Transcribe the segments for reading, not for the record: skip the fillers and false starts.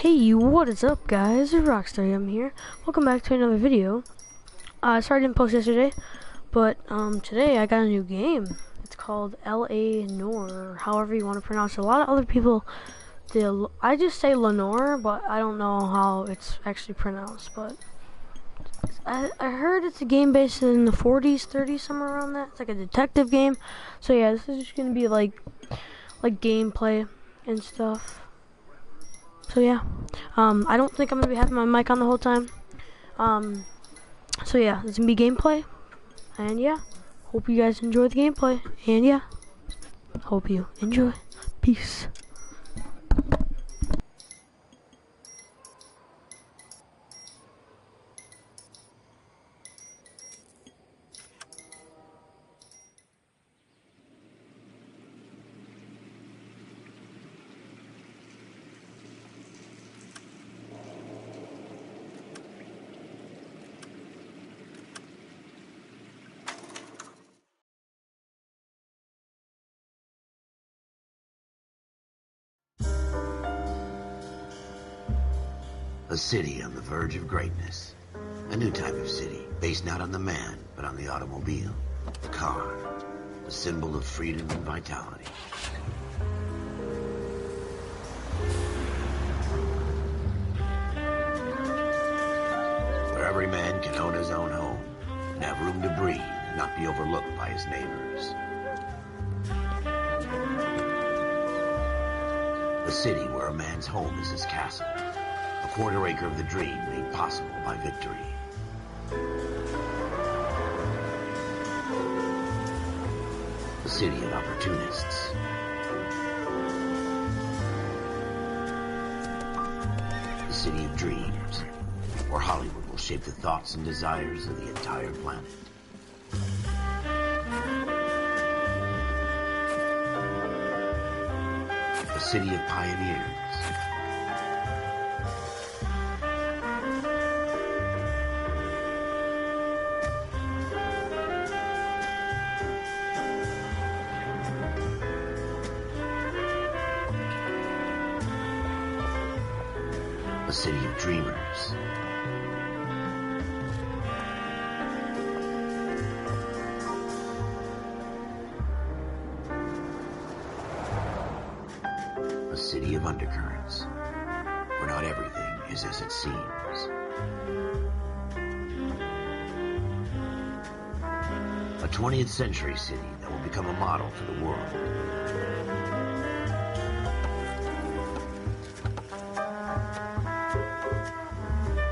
Hey, what is up guys? It's Rockstar. I'm here. Welcome back to another video. Sorry I didn't post yesterday, but today I got a new game. It's called Noire, however you want to pronounce it. A lot of other people, I just say Lenore, but I don't know how it's actually pronounced. But I heard it's a game based in the 40s, 30s, somewhere around that. It's like a detective game. So yeah, this is just gonna be like gameplay and stuff. So yeah, I don't think I'm gonna be having my mic on the whole time. So yeah, it's gonna be gameplay, and yeah, hope you guys enjoy the gameplay, and yeah, hope you enjoy. Peace. A city on the verge of greatness. A new type of city, based not on the man, but on the automobile. The car. A symbol of freedom and vitality. Where every man can own his own home, and have room to breathe, and not be overlooked by his neighbors. A city where a man's home is his castle. A quarter acre of the dream made possible by victory. A city of opportunists. A city of dreams, where Hollywood will shape the thoughts and desires of the entire planet. A city of pioneers. A city of dreamers. A city of undercurrents, where not everything is as it seems. A 20th century city that will become a model for the world.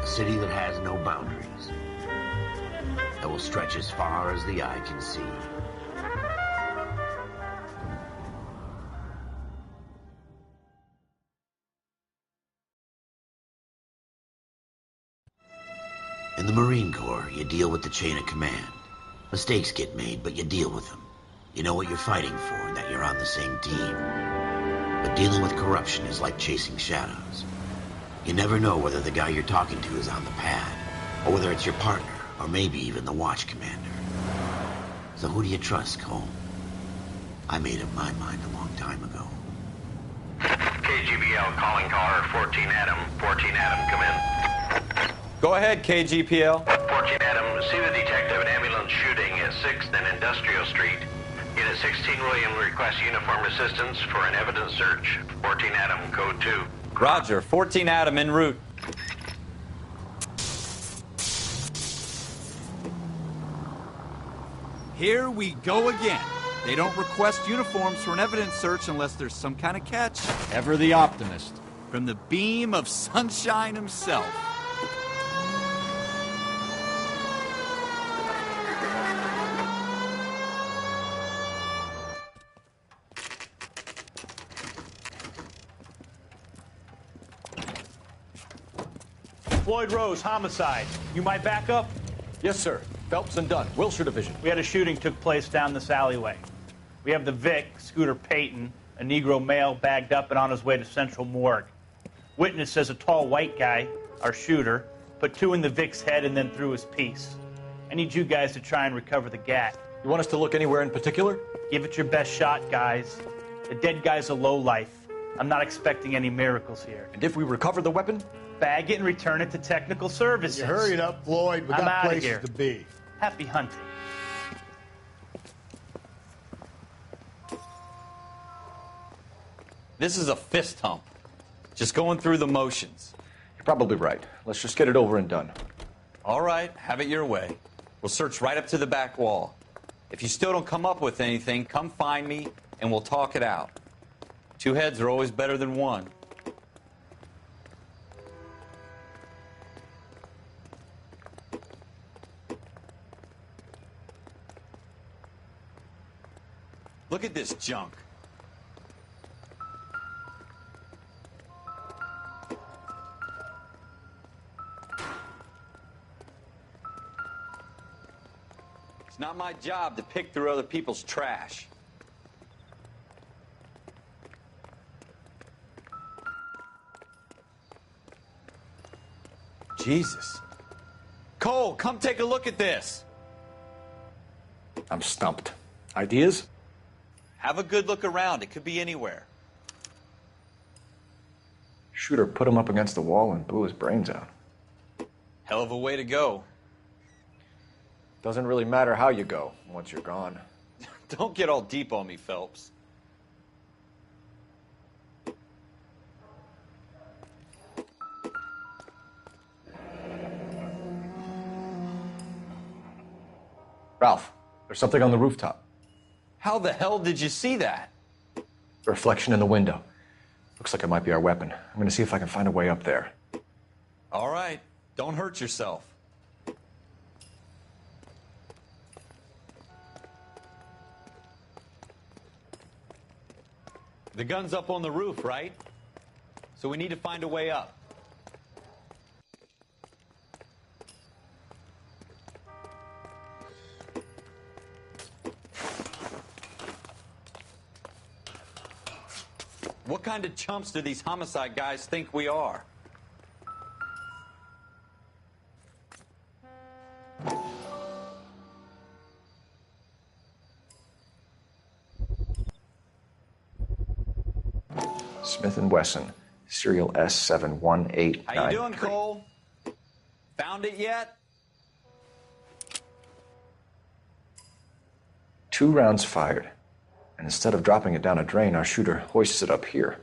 A city that has no boundaries, that will stretch as far as the eye can see. In the Marine Corps, you deal with the chain of command. Mistakes get made, but you deal with them. You know what you're fighting for and that you're on the same team. But dealing with corruption is like chasing shadows. You never know whether the guy you're talking to is on the pad, or whether it's your partner, or maybe even the watch commander. So who do you trust, Cole? I made up my mind a long time ago. KGBL calling caller 14 Adam. 14 Adam, come in. Go ahead, KGPL. 14 Adam, see the detective, an ambulance shooting at 6th and Industrial Street. Unit 16 William requests uniform assistance for an evidence search. 14 Adam, code 2. Roger, 14 Adam en route. Here we go again. They don't request uniforms for an evidence search unless there's some kind of catch. Ever the optimist. From the beam of sunshine himself. Floyd Rose, homicide. You might back up? Yes, sir. Phelps and Dunn, Wilshire Division. We had a shooting took place down this alleyway. We have the Vic, Scooter Payton, a Negro male bagged up and on his way to Central Morgue. Witness says a tall white guy, our shooter, put 2 in the Vic's head and then threw his piece. I need you guys to try and recover the gat. You want us to look anywhere in particular? Give it your best shot, guys. The dead guy's a lowlife. I'm not expecting any miracles here. And if we recover the weapon? Bag it and return it to technical services. You hurry it up, Floyd. We I'm got outta places here. to be. Happy hunting. This is a fist hump. Just going through the motions. You're probably right. Let's just get it over and done. All right, have it your way. We'll search right up to the back wall. If you still don't come up with anything, come find me and we'll talk it out. Two heads are always better than one. Look at this junk. It's not my job to pick through other people's trash. Jesus. Cole, come take a look at this. I'm stumped. Ideas? Have a good look around. It could be anywhere. Shooter put him up against the wall and blew his brains out. Hell of a way to go. Doesn't really matter how you go once you're gone. Don't get all deep on me, Phelps. Ralph, there's something on the rooftop. How the hell did you see that? A reflection in the window. Looks like it might be our weapon. I'm gonna see if I can find a way up there. All right, don't hurt yourself. The gun's up on the roof, right? So we need to find a way up. What kind of chumps do these homicide guys think we are? Smith & Wesson, serial S71899. How you doing, Cole? Found it yet? 2 rounds fired. And instead of dropping it down a drain, our shooter hoists it up here.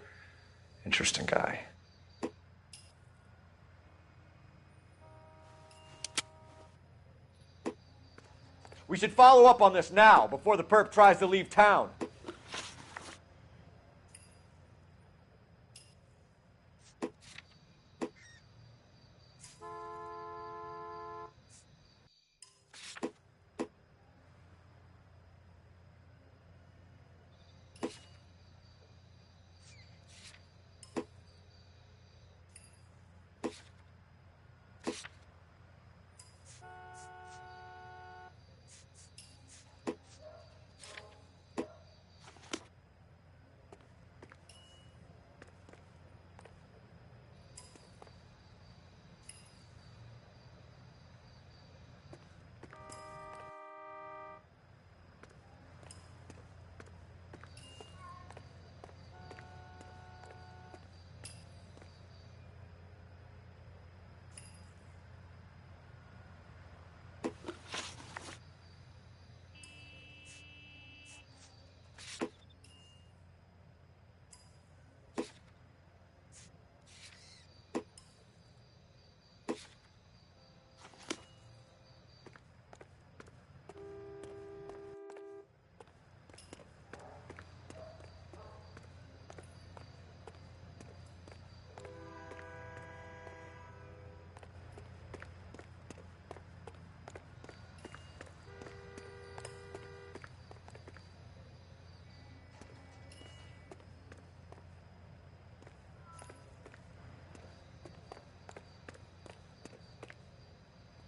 Interesting guy. We should follow up on this now, before the perp tries to leave town.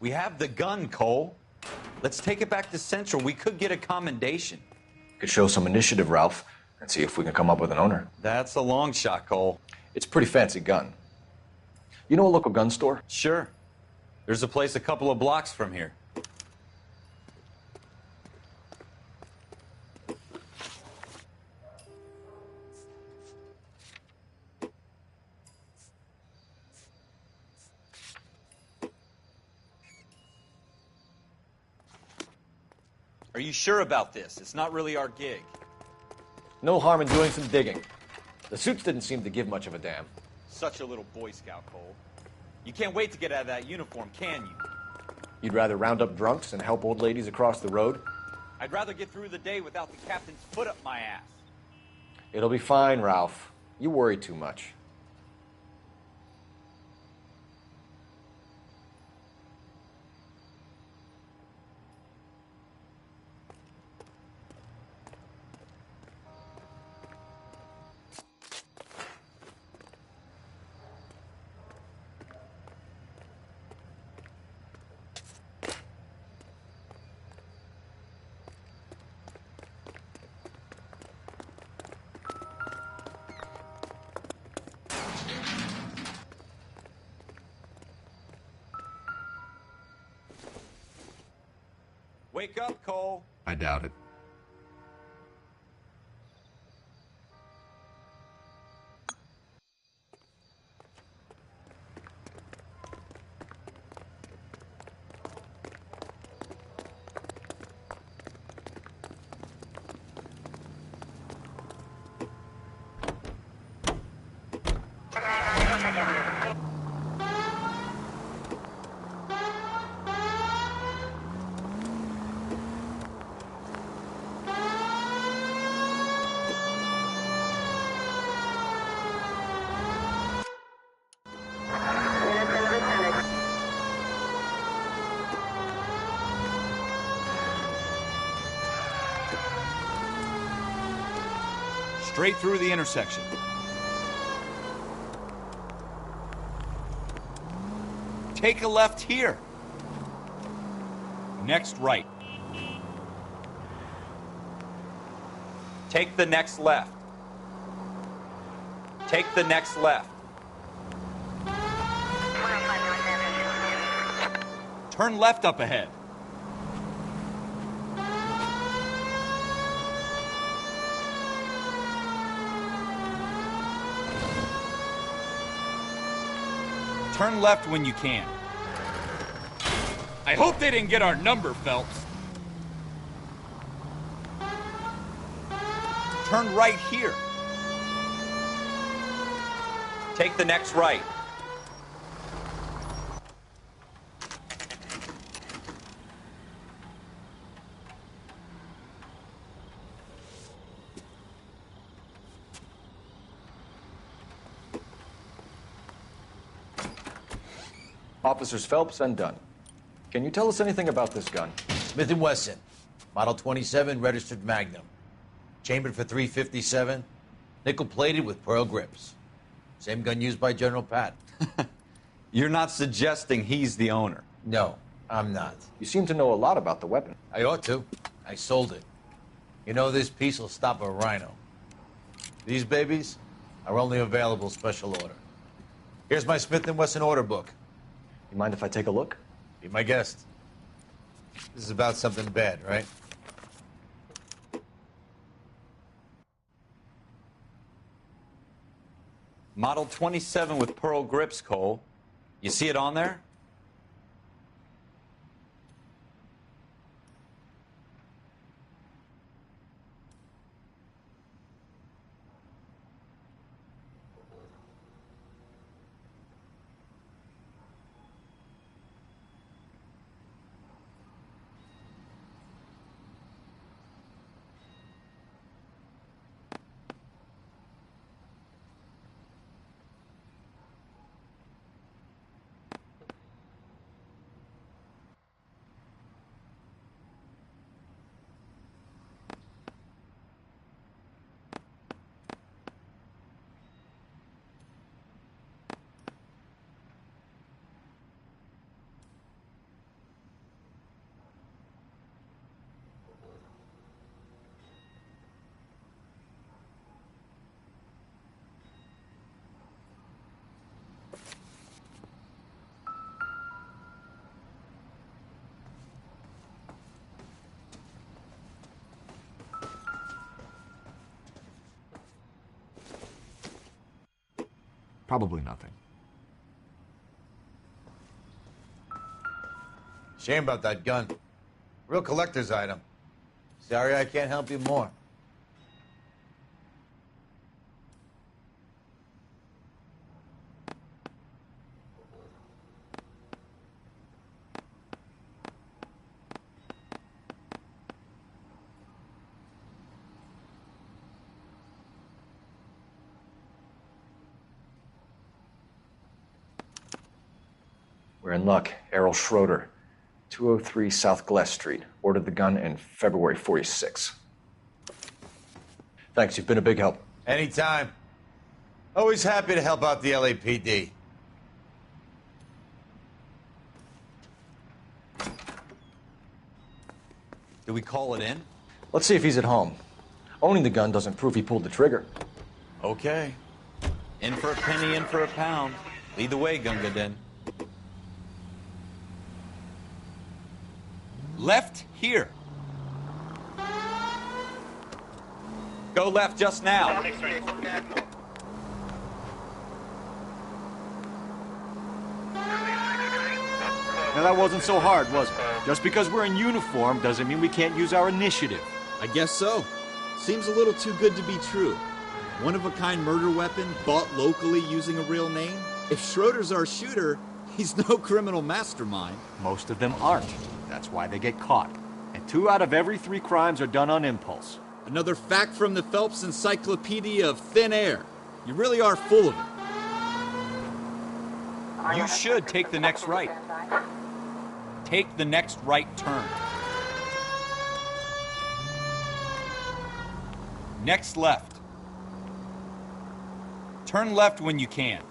We have the gun, Cole. Let's take it back to Central. We could get a commendation. Could show some initiative, Ralph, and see if we can come up with an owner. That's a long shot, Cole. It's a pretty fancy gun. You know a local gun store? Sure. There's a place a couple of blocks from here. Are you sure about this? It's not really our gig. No harm in doing some digging. The suits didn't seem to give much of a damn. Such a little Boy Scout, Cole. You can't wait to get out of that uniform, can you? You'd rather round up drunks and help old ladies across the road? I'd rather get through the day without the captain's foot up my ass. It'll be fine, Ralph. You worry too much. Wake up, Cole. I doubt it. Straight through the intersection. Take a left here. Next right. Take the next left. Take the next left. Turn left up ahead. Turn left when you can. I hope they didn't get our number, Phelps. Turn right here. Take the next right. Officers Phelps and Dunn. Can you tell us anything about this gun? Smith & Wesson, Model 27, registered Magnum. Chambered for .357, nickel-plated with pearl grips. Same gun used by General Patton. You're not suggesting he's the owner. No, I'm not. You seem to know a lot about the weapon. I ought to. I sold it. You know, this piece will stop a rhino. These babies are only available special order. Here's my Smith & Wesson order book. You mind if I take a look? Be my guest. This is about something bad, right? Model 27 with pearl grips, Cole. You see it on there? Probably nothing. Shame about that gun. Real collector's item. Sorry I can't help you more. We're in luck. Errol Schroeder, 203 South Glass Street. Ordered the gun in February 46. Thanks, you've been a big help. Anytime. Always happy to help out the LAPD. Do we call it in? Let's see if he's at home. Owning the gun doesn't prove he pulled the trigger. Okay. In for a penny, in for a pound. Lead the way, Gunga Din. Left here. Go left just now. Now that wasn't so hard, was it? Just because we're in uniform doesn't mean we can't use our initiative. I guess so. Seems a little too good to be true. One-of-a-kind murder weapon bought locally using a real name? If Schroeder's our shooter, he's no criminal mastermind. Most of them aren't. That's why they get caught. And 2 out of every 3 crimes are done on impulse. Another fact from the Phelps Encyclopedia of Thin Air. You really are full of it. You should take the next right. Take the next right turn. Next left. Turn left when you can.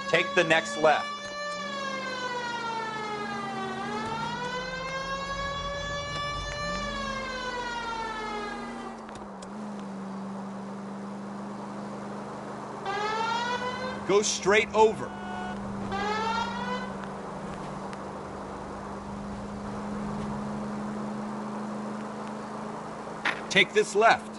Take the next left. Go straight over. Take this left.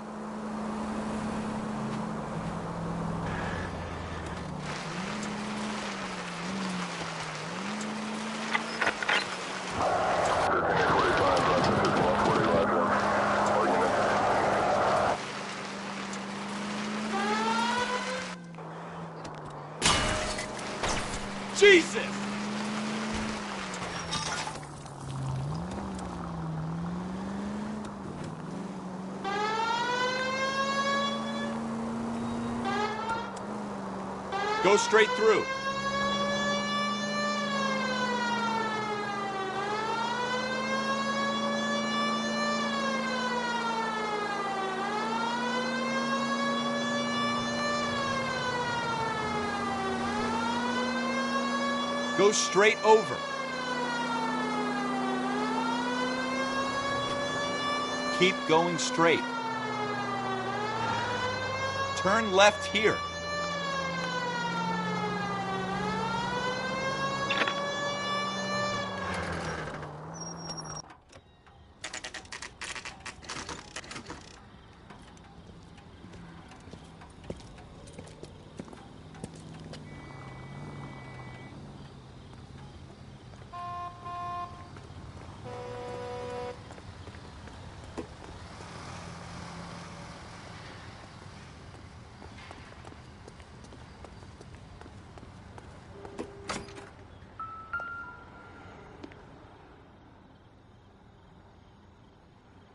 Jesus! Go straight through. Go straight over. Keep going straight. Turn left here.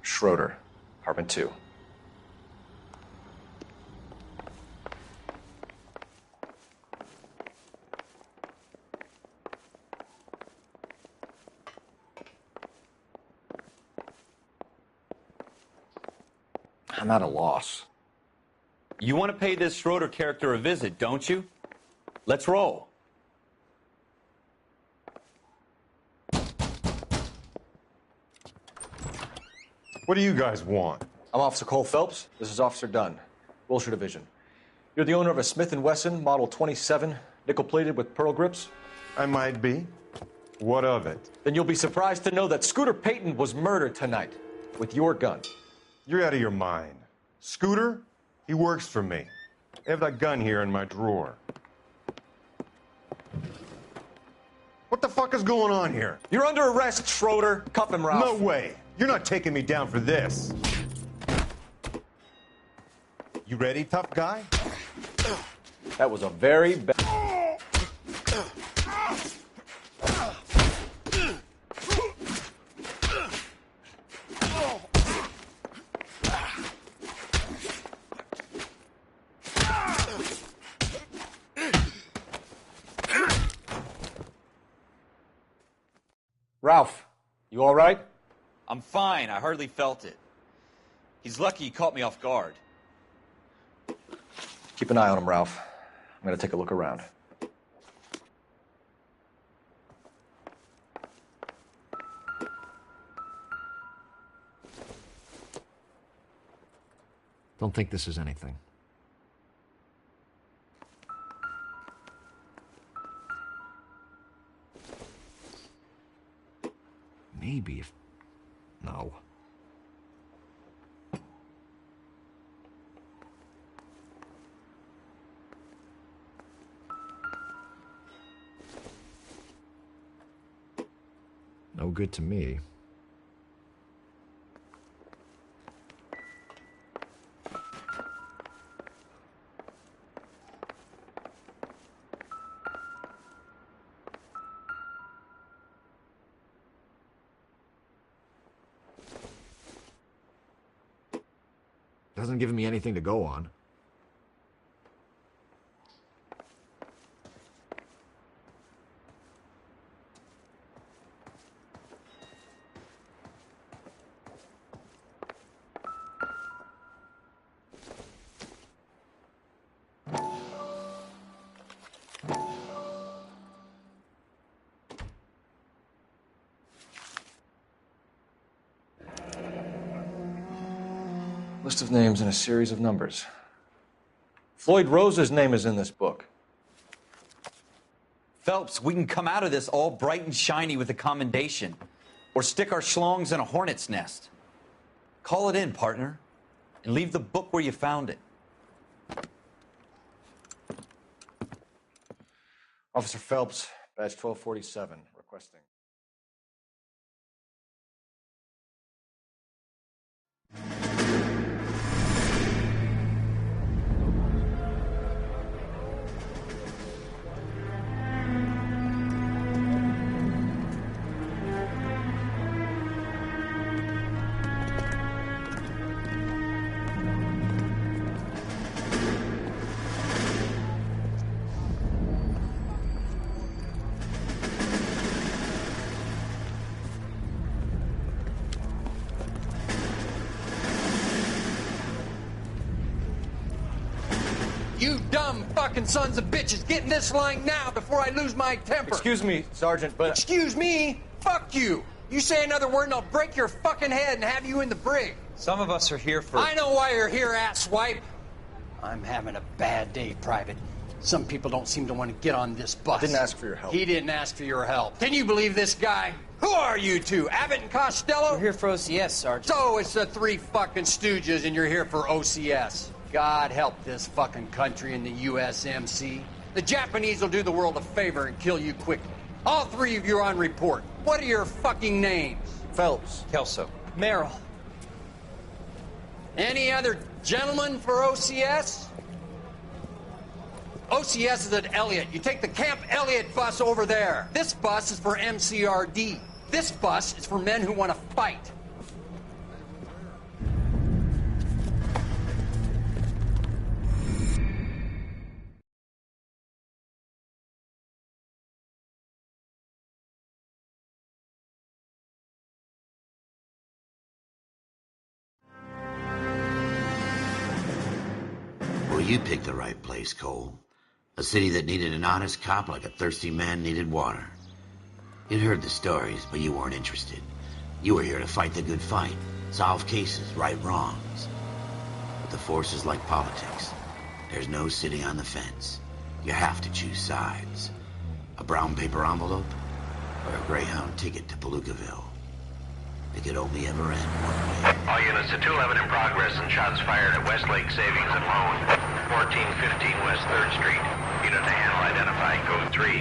Schroeder, apartment 2. I'm at a loss. You want to pay this Schroeder character a visit, don't you? Let's roll. What do you guys want? I'm Officer Cole Phelps. This is Officer Dunn, Wilshire Division. You're the owner of a Smith & Wesson Model 27, nickel-plated with pearl grips? I might be. What of it? Then you'll be surprised to know that Scooter Payton was murdered tonight with your gun. You're out of your mind. Scooter? He works for me. I have that gun here in my drawer. What the fuck is going on here? You're under arrest, Schroeder. Cuff him, Ralph. No way. You're not taking me down for this. You ready, tough guy? That was a very bad... Ralph, you all right? I'm fine. I hardly felt it. He's lucky he caught me off guard. Keep an eye on him, Ralph. I'm gonna take a look around. Don't think this is anything. Maybe if... No. No good to me. Hasn't given me anything to go on. List of names and a series of numbers. Floyd Rose's name is in this book. Phelps, we can come out of this all bright and shiny with a commendation. Or stick our schlongs in a hornet's nest. Call it in, partner. And leave the book where you found it. Officer Phelps, badge 1247, requesting. You dumb fucking sons of bitches, get in this line now before I lose my temper. Excuse me, Sergeant, but... Excuse me? Fuck you. You say another word and I'll break your fucking head and have you in the brig. Some of us are here for... I know why you're here, asswipe. I'm having a bad day, Private. Some people don't seem to want to get on this bus. I didn't ask for your help. He didn't ask for your help. Can you believe this guy? Who are you two? Abbott and Costello? We're here for OCS, Sergeant. So it's the three fucking stooges and you're here for OCS. God help this fucking country and the USMC. The Japanese will do the world a favor and kill you quickly. All three of you are on report. What are your fucking names? Phelps. Kelso. Merrill. Any other gentlemen for OCS? OCS is at Elliott. You take the Camp Elliott bus over there. This bus is for MCRD. This bus is for men who want to fight. Well, you picked the right place, Cole. A city that needed an honest cop like a thirsty man needed water. You'd heard the stories, but you weren't interested. You were here to fight the good fight. solve cases, right wrongs. But the force is like politics. There's no sitting on the fence. You have to choose sides. A brown paper envelope or a Greyhound ticket to Palookaville. It could only ever end one way. All units to 211 in progress and shots fired at Westlake Savings and Loan, 1415 West 3rd Street. Unit to handle identified, code 3.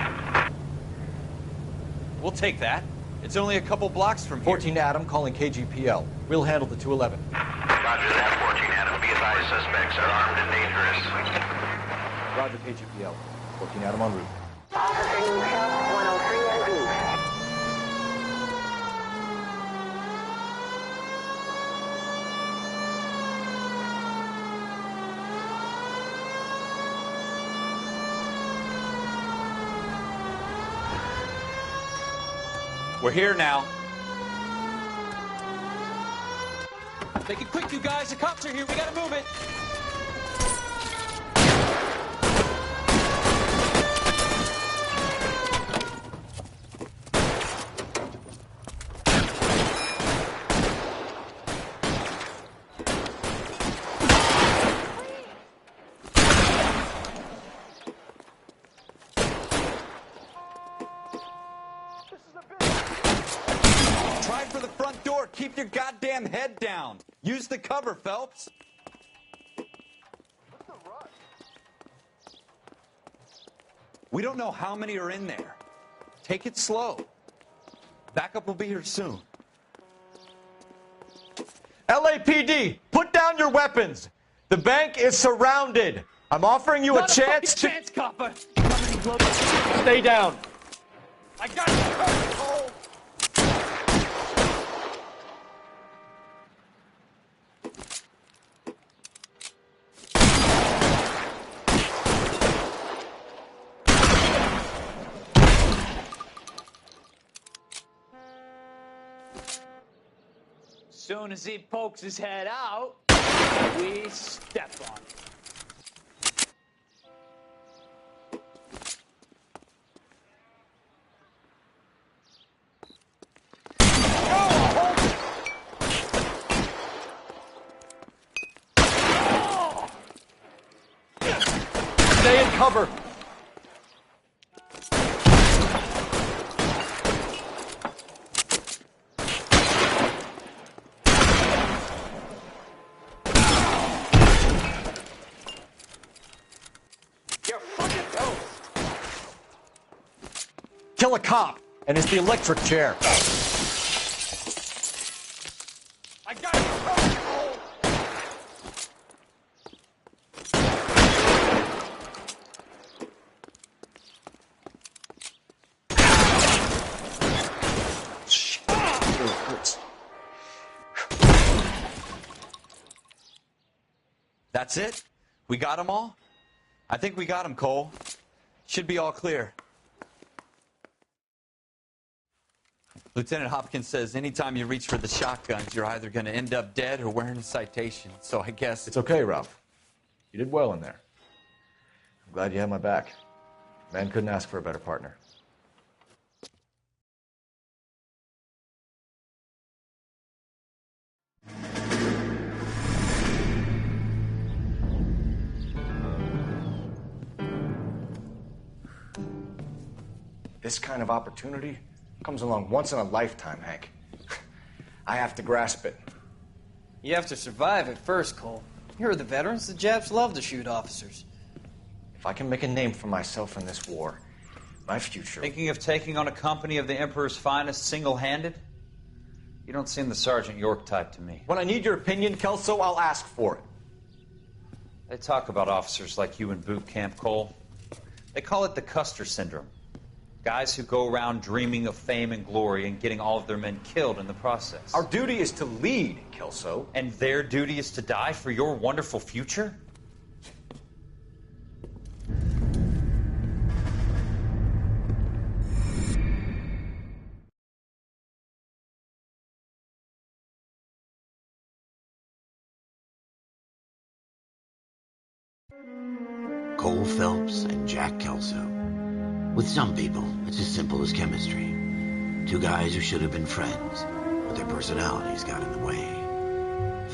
We'll take that. It's only a couple blocks from here. 14 Adam calling KGPL. We'll handle the 211. Roger that, 14 Adam. Be advised, suspects are armed and dangerous. Roger KGPL. 14 Adam en route. Officer needs help, 103 and east. We're here now. Make it quick, you guys. The cops are here. We gotta move it. Try for the front door. Keep your goddamn head down. Use the cover, Phelps. We don't know how many are in there. Take it slow. Backup will be here soon. LAPD, put down your weapons. The bank is surrounded. I'm offering you Not a chance to... chance, copper. Coming in global. Stay down. I got you. Oh. Soon as he pokes his head out, we step on it. Stay in cover. Kill a cop, and it's the electric chair. I got you. Oh. Shit. It really hurts. That's it? We got them all? I think we got them, Cole. Should be all clear. Lieutenant Hopkins says anytime you reach for the shotguns, you're either going to end up dead or wearing a citation. So I guess... It's okay, Ralph. You did well in there. I'm glad you had my back. Man couldn't ask for a better partner. This kind of opportunity comes along once in a lifetime, Hank. I have to grasp it. You have to survive it first, Cole. Here are the veterans. The Japs love to shoot officers. If I can make a name for myself in this war, my future... Thinking of taking on a company of the Emperor's finest single-handed? You don't seem the Sergeant York type to me. When I need your opinion, Kelso, I'll ask for it. They talk about officers like you in boot camp, Cole. They call it the Custer syndrome. Guys who go around dreaming of fame and glory and getting all of their men killed in the process. Our duty is to lead, Kelso. And their duty is to die for your wonderful future? Cole Phelps and Jack Kelso. With some people, it's as simple as chemistry. Two guys who should have been friends, but their personalities got in the way.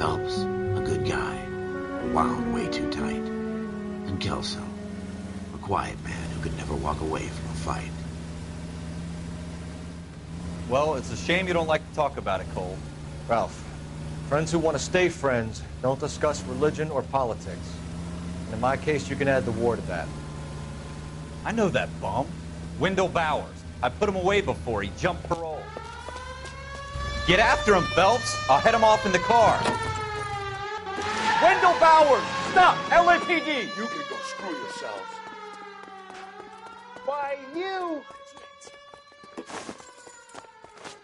Phelps, a good guy, wound way too tight. And Kelso, a quiet man who could never walk away from a fight. Well, it's a shame you don't like to talk about it, Cole. Ralph, friends who want to stay friends don't discuss religion or politics. And in my case, you can add the war to that. I know that bum. Wendell Bowers. I put him away before. He jumped parole. Get after him, Phelps. I'll head him off in the car. Wendell Bowers! Stop! LAPD! You can go screw yourselves. Why, you...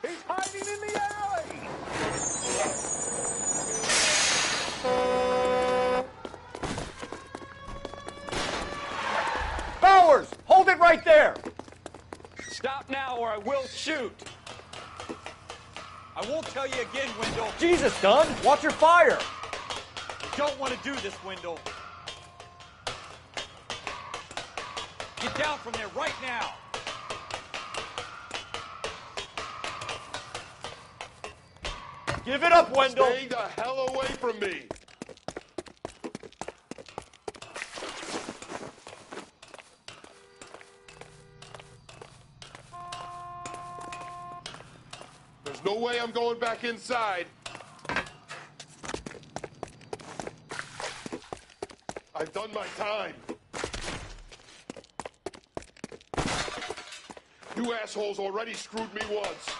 He's hiding in the alley! Bowers! Hold it right there! Stop now or I will shoot. I won't tell you again, Wendell. Jesus, Dunn! Watch your fire! Don't want to do this, Wendell. Get down from there right now. Give it up, Wendell! Stay the hell away from me! There's no way I'm going back inside. I've done my time. You assholes already screwed me once.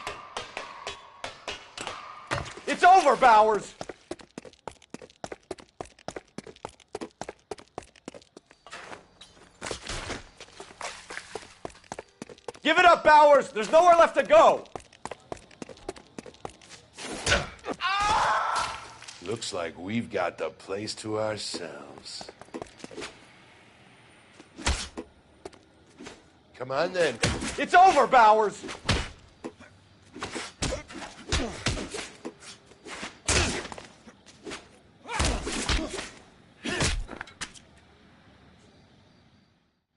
It's over, Bowers! Give it up, Bowers! There's nowhere left to go! Looks like we've got the place to ourselves. Come on, then. It's over, Bowers!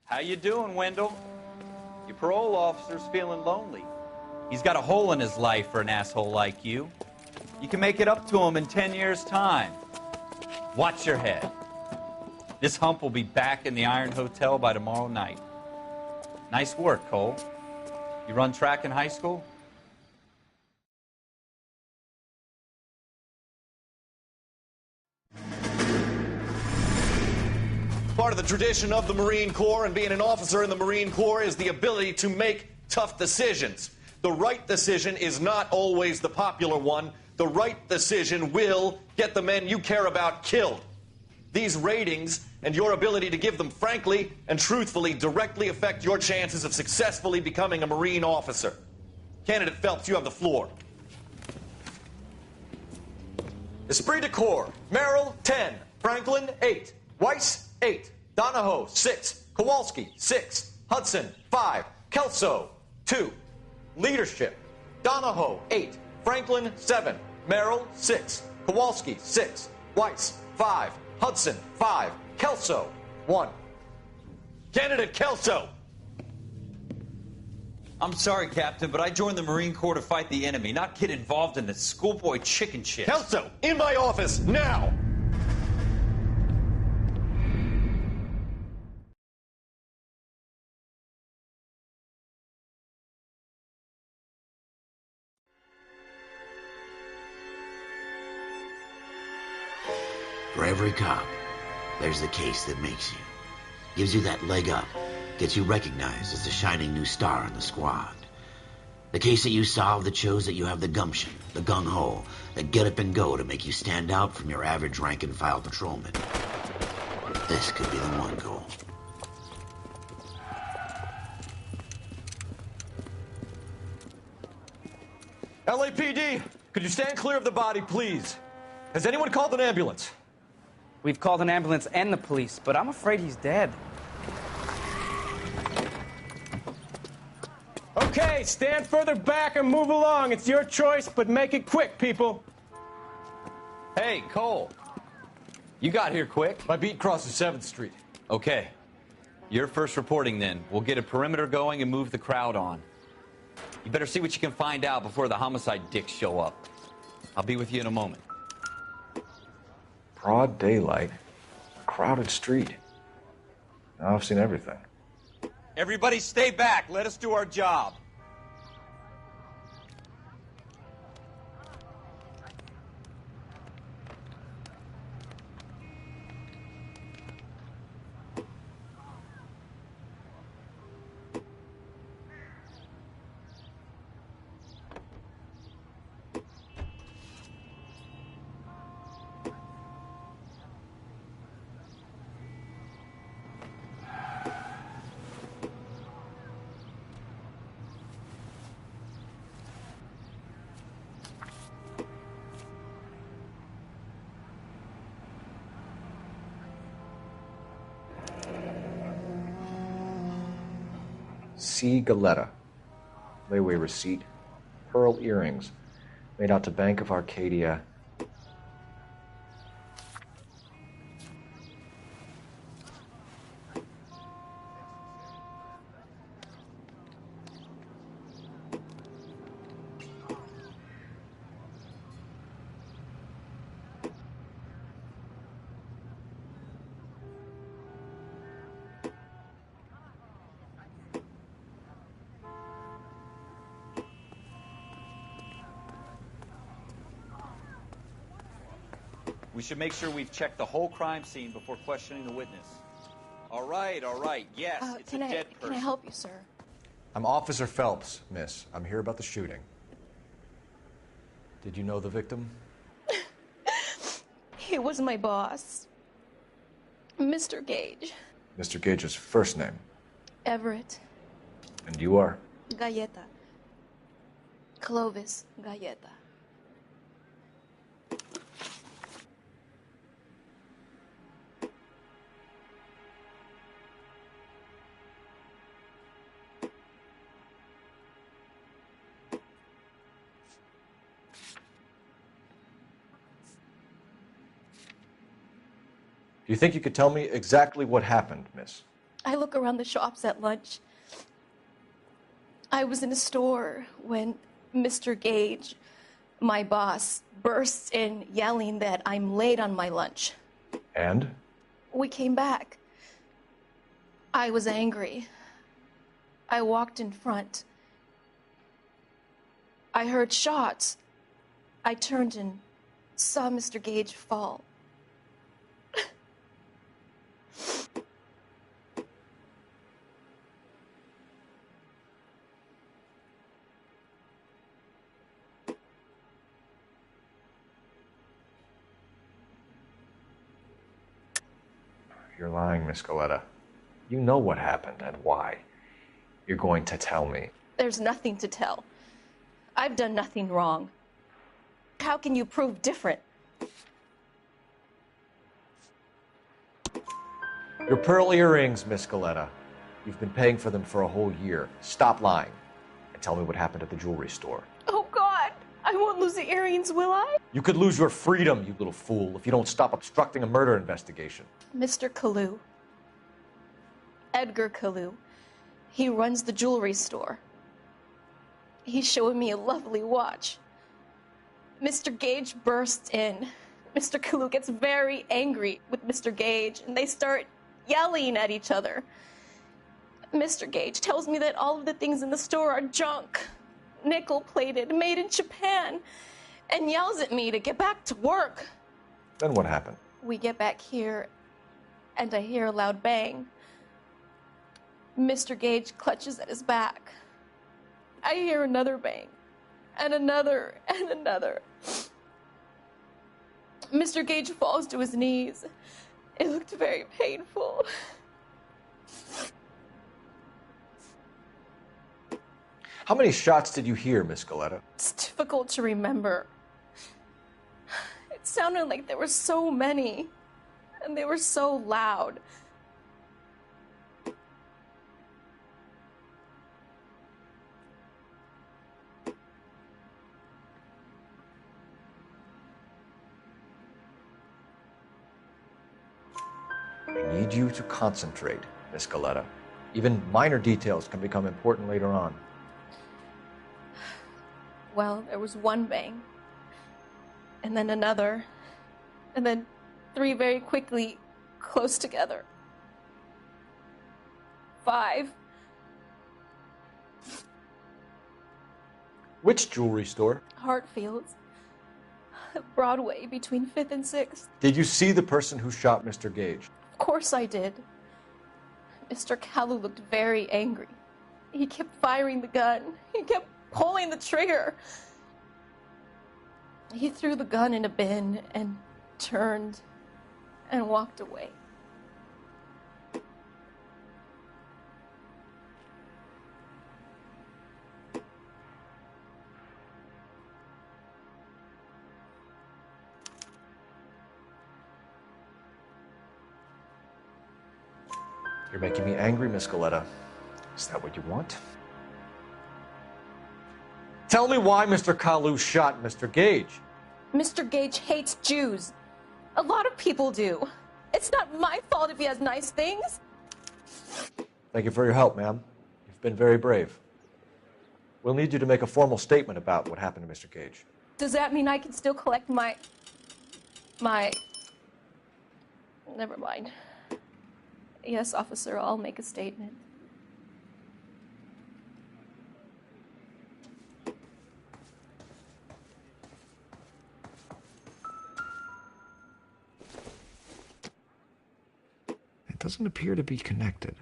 How you doing, Wendell? Your parole officer's feeling lonely. He's got a hole in his life for an asshole like you. You can make it up to him in 10 years' time. Watch your head. This hump will be back in the Iron Hotel by tomorrow night. Nice work, Cole. You run track in high school? Part of the tradition of the Marine Corps and being an officer in the Marine Corps is the ability to make tough decisions. The right decision is not always the popular one. The right decision will get the men you care about killed. These ratings and your ability to give them frankly and truthfully directly affect your chances of successfully becoming a Marine officer. Candidate Phelps, you have the floor. Esprit de Corps, Merrill, 10. Franklin, 8. Weiss, 8. Donahoe, 6. Kowalski, 6. Hudson, 5. Kelso, 2. Leadership, Donahoe, 8. Franklin, 7. Merrill, 6. Kowalski, 6. Weiss, 5. Hudson, 5. Kelso, 1. Candidate Kelso. I'm sorry, Captain, but I joined the Marine Corps to fight the enemy, not get involved in this schoolboy chicken shit. Kelso, in my office, now! For every cop, there's the case that makes you. Gives you that leg up. Gets you recognized as the shining new star in the squad. The case that you solve that shows that you have the gumption, the gung-ho, the get up and go to make you stand out from your average rank-and-file patrolman. This could be the one, Cole. LAPD, could you stand clear of the body, please? Has anyone called an ambulance? We've called an ambulance and the police, but I'm afraid he's dead. Okay, stand further back and move along. It's your choice, but make it quick, people. Hey, Cole. You got here quick. My beat crosses 7th Street. Okay. You're first reporting then. We'll get a perimeter going and move the crowd on. You better see what you can find out before the homicide dicks show up. I'll be with you in a moment. Broad daylight, a crowded street. Now I've seen everything. Everybody stay back. Let us do our job. C. Galetta. Layaway receipt. Pearl earrings. Made out to Bank of Arcadia. We should make sure we've checked the whole crime scene before questioning the witness. All right. Yes, it's a dead person. Can I help you, sir? I'm Officer Phelps, miss. I'm here about the shooting. Did you know the victim? He was my boss, Mr. Gage. Mr. Gage's first name. Everett. And you are? Galleta. Clovis Galleta. Do you think you could tell me exactly what happened, miss? I look around the shops at lunch. I was in a store when Mr. Gage, my boss, bursts in yelling that I'm late on my lunch. And? We came back. I was angry. I walked in front. I heard shots. I turned and saw Mr. Gage fall. You're lying, Miss Galetta. You know what happened and why. You're going to tell me. There's nothing to tell. I've done nothing wrong. How can you prove different? Your pearl earrings, Miss Galetta. You've been paying for them for a whole year. Stop lying and tell me what happened at the jewelry store. Oh, God! I won't lose the earrings, will I? You could lose your freedom, you little fool, if you don't stop obstructing a murder investigation. Mr. Kalu. Edgar Kalu. He runs the jewelry store. He's showing me a lovely watch. Mr. Gage bursts in. Mr. Kalu gets very angry with Mr. Gage, and they start yelling at each other. Mr. Gage tells me that all of the things in the store are junk, nickel-plated, made in Japan, and yells at me to get back to work. Then what happened? We get back here, and I hear a loud bang. Mr. Gage clutches at his back. I hear another bang, and another, and another. Mr. Gage falls to his knees. It looked very painful. How many shots did you hear, Miss Galetta? It's difficult to remember. It sounded like there were so many, and they were so loud. I need you to concentrate, Miss Galetta. Even minor details can become important later on. Well, there was one bang, and then another, and then 3 very quickly, close together. 5. Which jewelry store? Hartfield's. Broadway, between 5th and 6th. Did you see the person who shot Mr. Gage? Of course I did. Mr. Kalu looked very angry. He kept firing the gun. He kept pulling the trigger. He threw the gun in a bin and turned and walked away. You're making me angry, Miss Galetta. Is that what you want? Tell me why Mr. Kalu shot Mr. Gage. Mr. Gage hates Jews. A lot of people do. It's not my fault if he has nice things. Thank you for your help, ma'am. You've been very brave. We'll need you to make a formal statement about what happened to Mr. Gage. Does that mean I can still collect my... Never mind. Yes, officer, I'll make a statement. It doesn't appear to be connected.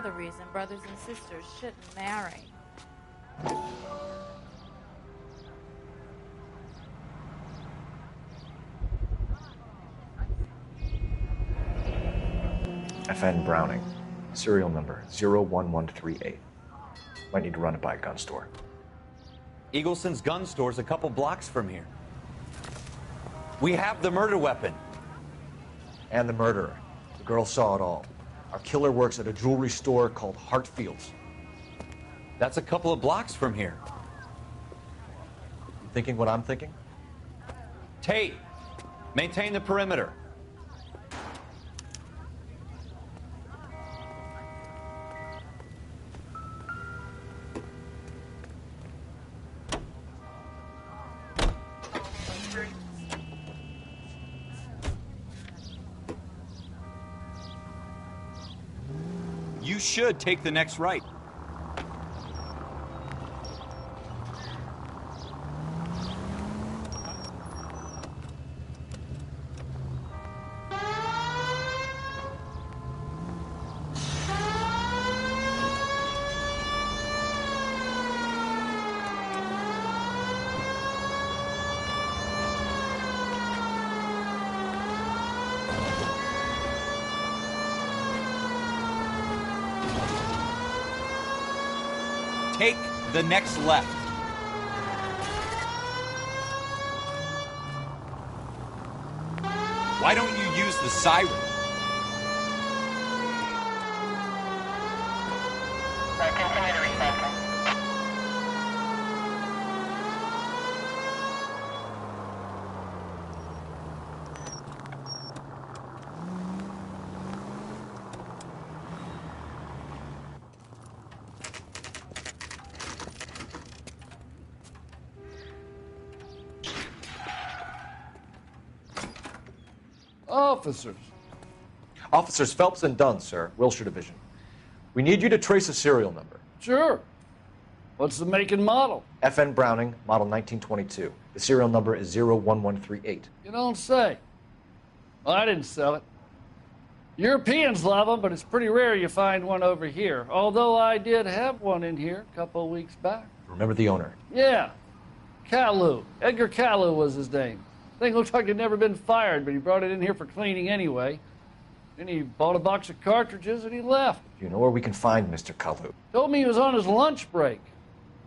The reason brothers and sisters shouldn't marry. FN Browning, serial number 01138. Might need to run it by a gun store. Eagleson's gun store's a couple blocks from here. We have the murder weapon. And the murderer. The girl saw it all. Our killer works at a jewelry store called Hartfield's. That's a couple of blocks from here. You thinking what I'm thinking? Tate, maintain the perimeter. You should take the next right. Take the next left. Why don't you use the siren? Continue to recycle. Officers. Officers Phelps and Dunn, sir. Wilshire Division. We need you to trace a serial number. Sure. What's the make and model? FN Browning, model 1922. The serial number is 01138. You don't say. Well, I didn't sell it. Europeans love them, but it's pretty rare you find one over here. Although I did have one in here a couple of weeks back. Remember the owner? Yeah. Kalu. Edgar Kalu was his name. Thing looked like he'd never been fired, but he brought it in here for cleaning anyway. Then he bought a box of cartridges and he left. Do you know where we can find Mr. Kalu? Told me he was on his lunch break.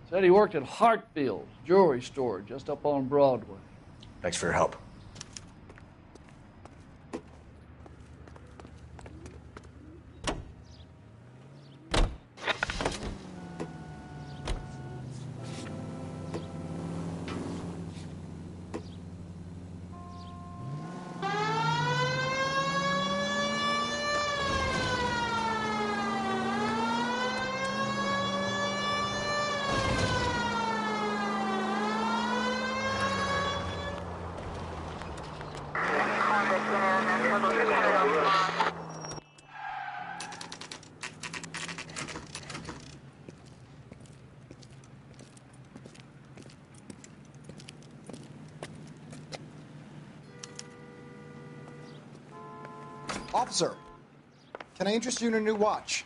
Said he worked at Hartfield's jewelry store just up on Broadway. Thanks for your help. Officer, can I interest you in a new watch?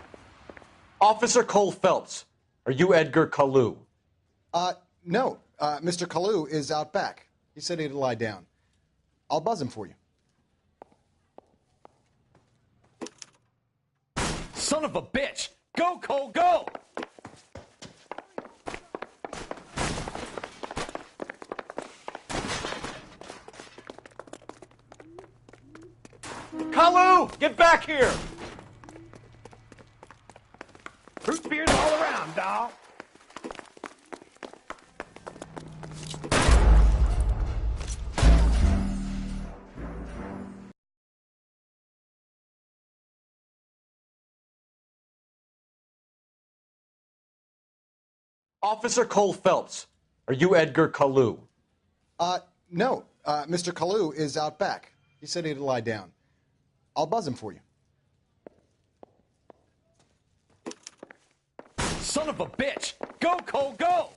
Officer Cole Phelps, are you Edgar Kalu? No. Mr. Kalu is out back. He said he'd lie down. I'll buzz him for you. Son of a bitch! Go, Cole, go! Kalu, get back here! Fruit beers all around, dawg. Officer Cole Phelps, are you Edgar Kalu? No. Mr. Kalu is out back. He said he'd lie down. I'll buzz him for you. Son of a bitch! Go, Cole, go!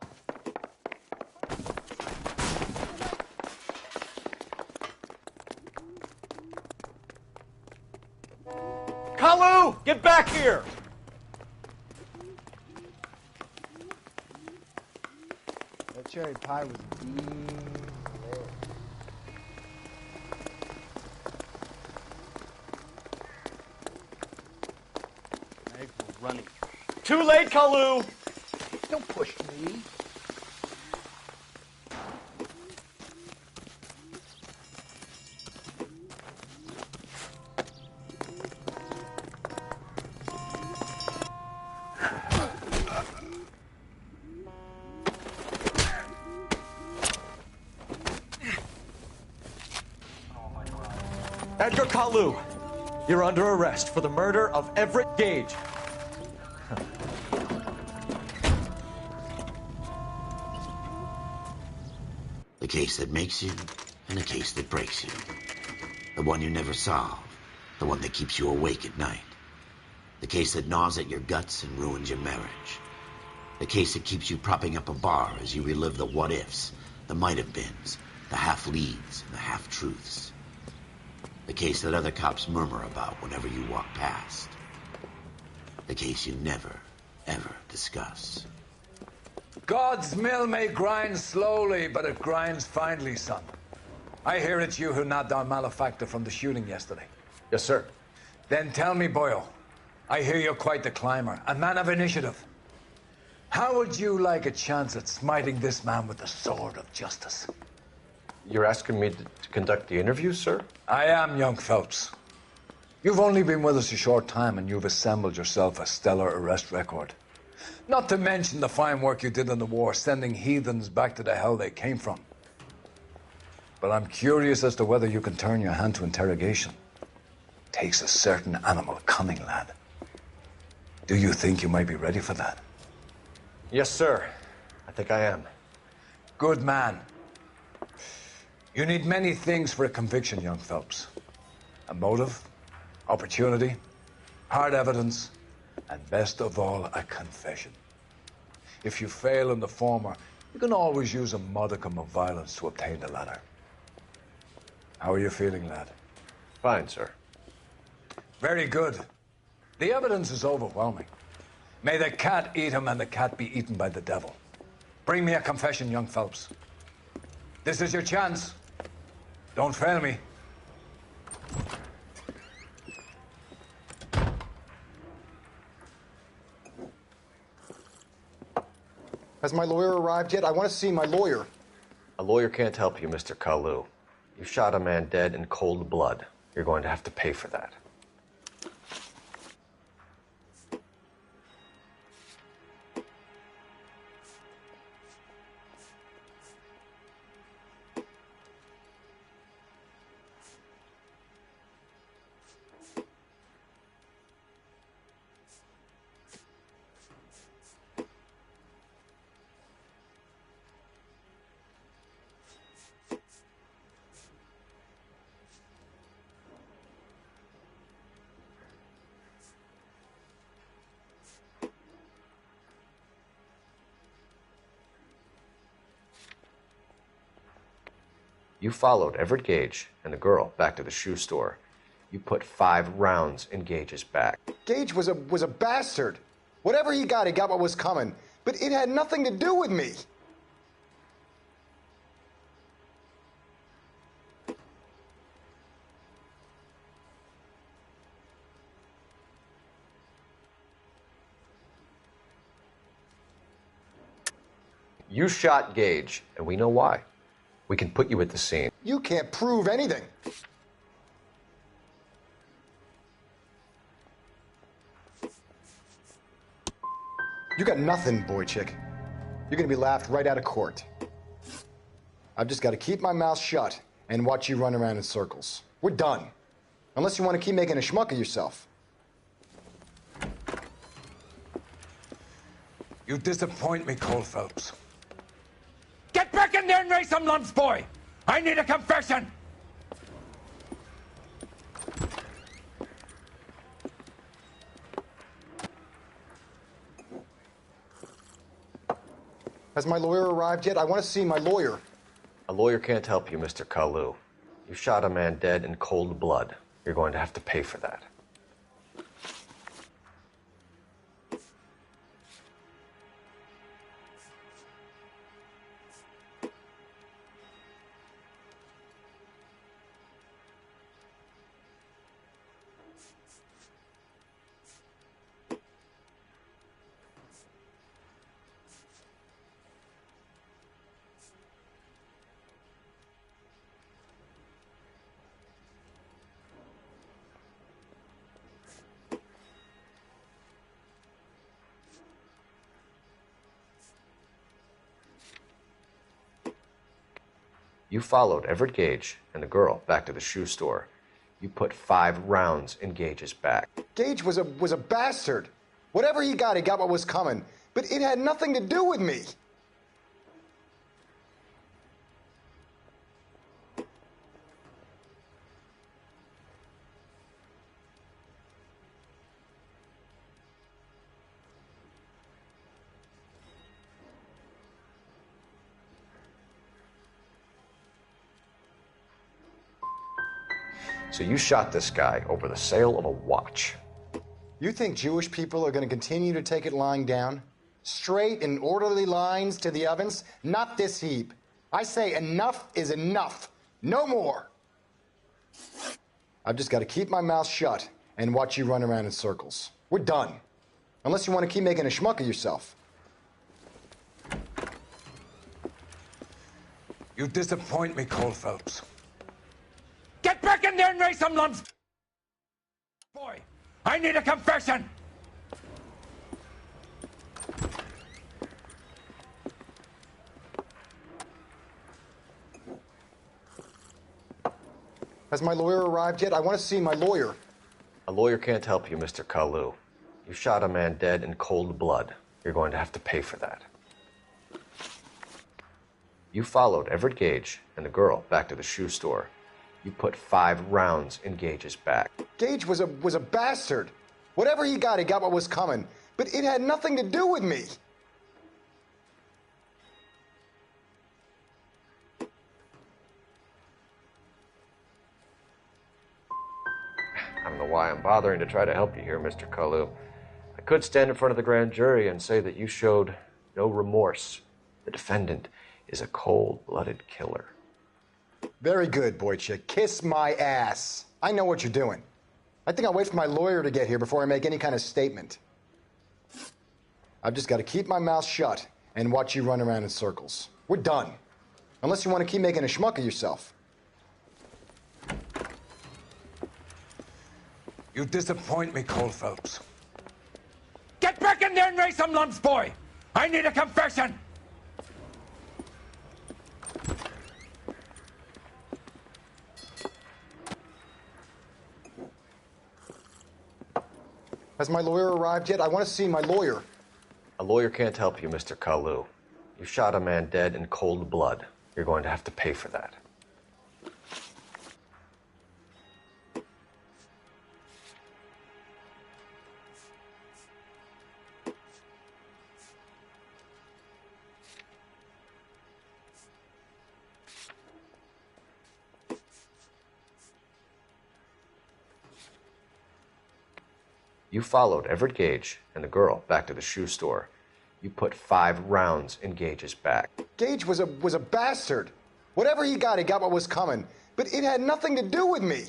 Kalu, get back here! That cherry pie was Running. Too late, Kalu! Don't push me. Edgar Kalu, you're under arrest for the murder of Everett Gage. The case that makes you, and the case that breaks you. The one you never solve. The one that keeps you awake at night. The case that gnaws at your guts and ruins your marriage. The case that keeps you propping up a bar as you relive the what-ifs, the might-have-beens, the half-leads, and the half-truths. The case that other cops murmur about whenever you walk past. The case you never, ever discuss. God's mill may grind slowly, but it grinds finely, son. I hear it's you who nabbed our malefactor from the shooting yesterday. Yes, sir. Then tell me, Boyle, I hear you're quite the climber, a man of initiative. How would you like a chance at smiting this man with the sword of justice? You're asking me to conduct the interview, sir? I am, young Phelps. You've only been with us a short time, and you've assembled yourself a stellar arrest record. Not to mention the fine work you did in the war, sending heathens back to the hell they came from. But I'm curious as to whether you can turn your hand to interrogation. Takes a certain animal cunning, lad. Do you think you might be ready for that? Yes, sir. I think I am. Good man. You need many things for a conviction, young Phelps. A motive, opportunity, hard evidence, and best of all, a confession. If you fail in the former, you can always use a modicum of violence to obtain the latter. How are you feeling, lad? Fine, sir. Very good. The evidence is overwhelming. May the cat eat him and the cat be eaten by the devil. Bring me a confession, young Phelps. This is your chance. Don't fail me. Has my lawyer arrived yet? I want to see my lawyer. A lawyer can't help you, Mr. Kalu. You shot a man dead in cold blood. You're going to have to pay for that. You followed Everett Gage and the girl back to the shoe store. You put 5 rounds in Gage's back. Gage was a bastard. Whatever he got what was coming. But it had nothing to do with me. You shot Gage, and we know why. We can put you at the scene. You can't prove anything. You got nothing, boy chick. You're gonna be laughed right out of court. I've just got to keep my mouth shut and watch you run around in circles. We're done. Unless you want to keep making a schmuck of yourself. You disappoint me, Cole Phelps. Get back in there and raise some lumps, boy! I need a confession! Has my lawyer arrived yet? I want to see my lawyer. A lawyer can't help you, Mr. Kalu. You shot a man dead in cold blood. You're going to have to pay for that. You followed Everett Gage and the girl back to the shoe store. You put 5 rounds in Gage's back. Gage was a bastard. Whatever he got what was coming. But it had nothing to do with me. So you shot this guy over the sale of a watch. You think Jewish people are going to continue to take it lying down? Straight in orderly lines to the ovens? Not this heap. I say enough is enough. No more. I've just got to keep my mouth shut and watch you run around in circles. We're done. Unless you want to keep making a schmuck of yourself. You disappoint me, Cole Phelps. Get back in there and raise some lumps! Boy, I need a confession! Has my lawyer arrived yet? I want to see my lawyer. A lawyer can't help you, Mr. Kalu. You shot a man dead in cold blood. You're going to have to pay for that. You followed Everett Gage and the girl back to the shoe store. You put 5 rounds in Gage's back. Gage was a bastard. Whatever he got what was coming. But it had nothing to do with me. why I'm bothering to try to help you here, Mr. Kalu. I could stand in front of the grand jury and say that you showed no remorse. The defendant is a cold-blooded killer. Very good, boy chick. Kiss my ass. I know what you're doing. I think I'll wait for my lawyer to get here before I make any kind of statement. I've just got to keep my mouth shut and watch you run around in circles. We're done. Unless you want to keep making a schmuck of yourself. You disappoint me, Cole Phelps. Get back in there and raise some lumps, boy! I need a confession! Has my lawyer arrived yet? I want to see my lawyer. A lawyer can't help you, Mr. Kalu. You shot a man dead in cold blood. You're going to have to pay for that. You followed Everett Gage and the girl back to the shoe store. You put 5 rounds in Gage's back. Gage was a bastard. Whatever he got what was coming. But it had nothing to do with me.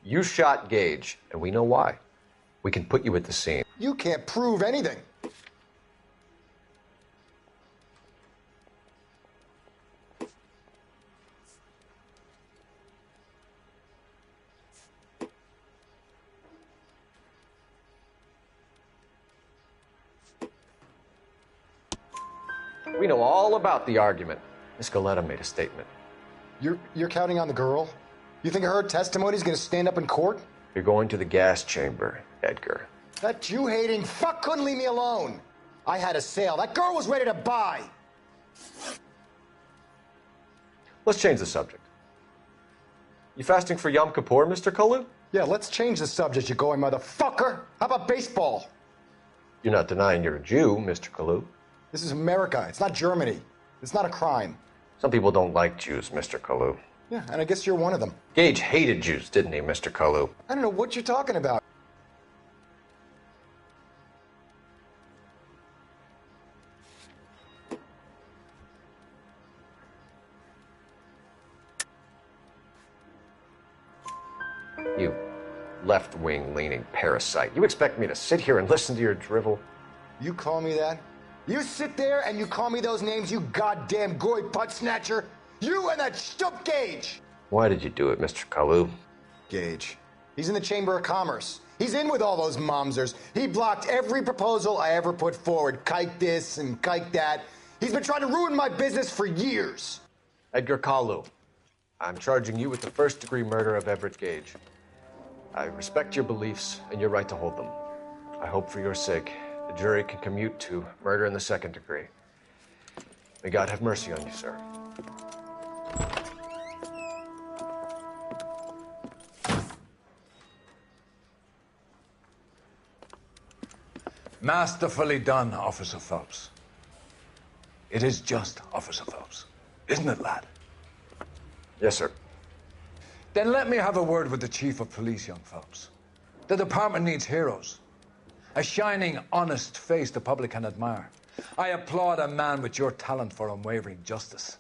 You shot Gage, and we know why. We can put you at the scene. You can't prove anything. We know all about the argument. Miss Galetta made a statement. You're counting on the girl? You think her testimony is going to stand up in court? You're going to the gas chamber, Edgar. That Jew-hating fuck couldn't leave me alone. I had a sale. That girl was ready to buy. Let's change the subject. You fasting for Yom Kippur, Mr. Kalu? Yeah, let's change the subject, you going motherfucker. How about baseball? You're not denying you're a Jew, Mr. Kalu. This is America. It's not Germany. It's not a crime. Some people don't like Jews, Mr. Kalu. Yeah, and I guess you're one of them. Gage hated Jews, didn't he, Mr. Kalu? I don't know what you're talking about. You left-wing leaning parasite. You expect me to sit here and listen to your drivel? You call me that? You sit there and you call me those names, you goddamn goy butt snatcher? You and that stup Gage! Why did you do it, Mr. Kalu? Gage. He's in the Chamber of Commerce. He's in with all those momsers. He blocked every proposal I ever put forward. Kike this and kike that. He's been trying to ruin my business for years. Edgar Kalu, I'm charging you with the first-degree murder of Everett Gage. I respect your beliefs and your right to hold them. I hope for your sake the jury can commute to murder in the second degree. May God have mercy on you, sir. Masterfully done, Officer Phelps. It is just, Officer Phelps. Isn't it, lad? Yes, sir. Then let me have a word with the Chief of Police, young Phelps. The department needs heroes. A shining, honest face the public can admire. I applaud a man with your talent for unwavering justice.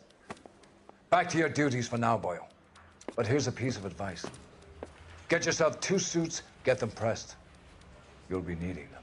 Back to your duties for now, boyo. But here's a piece of advice. Get yourself 2 suits, get them pressed. You'll be needing them.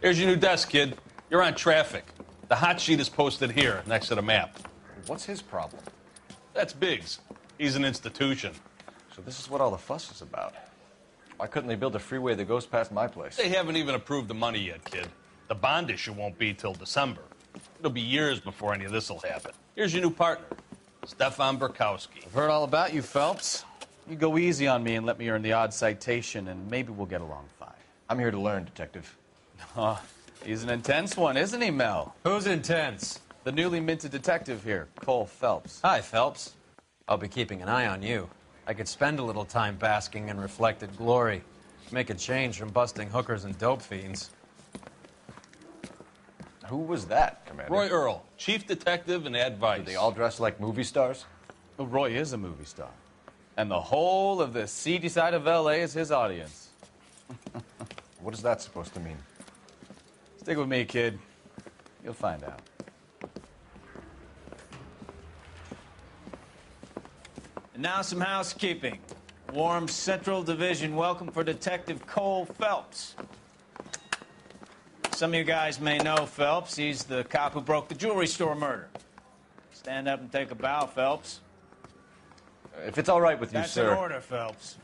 Here's your new desk, kid. You're on traffic. The hot sheet is posted here, next to the map. What's his problem? That's Biggs. He's an institution. So this is what all the fuss is about. Why couldn't they build a freeway that goes past my place? They haven't even approved the money yet, kid. The bond issue won't be till December. It'll be years before any of this will happen. Here's your new partner, Stefan Burkowski. I've heard all about you, Phelps. You go easy on me and let me earn the odd citation, and maybe we'll get along fine. I'm here to learn, Detective. Oh, he's an intense one, isn't he, Mel? Who's intense? The newly minted detective here, Cole Phelps. Hi, Phelps. I'll be keeping an eye on you. I could spend a little time basking in reflected glory. Make a change from busting hookers and dope fiends. Who was that, Commander? Roy Earl, chief detective and advice. Do they all dress like movie stars? Well, Roy is a movie star. And the whole of the seedy side of L.A. is his audience. What is that supposed to mean? Stick with me, kid. You'll find out. And now some housekeeping. Warm Central Division welcome for Detective Cole Phelps. Some of you guys may know Phelps. He's the cop who broke the jewelry store murder. Stand up and take a bow, Phelps. If it's all right with you, That's sir. in order, Phelps.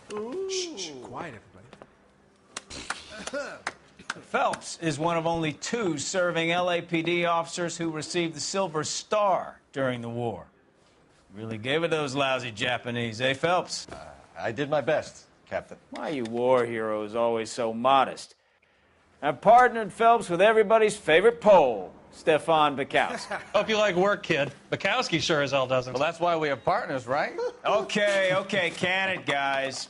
Shh, quiet, everybody. Phelps is one of only 2 serving LAPD officers who received the Silver Star during the war. Really gave it those lousy Japanese, eh, Phelps? I did my best, Captain. Why you war heroes always so modest? I've partnered Phelps with everybody's favorite Pole, Stefan Burkowski. Hope you like work, kid. Bukowski sure as hell doesn't. Well, that's why we have partners, right? Okay, can it, guys.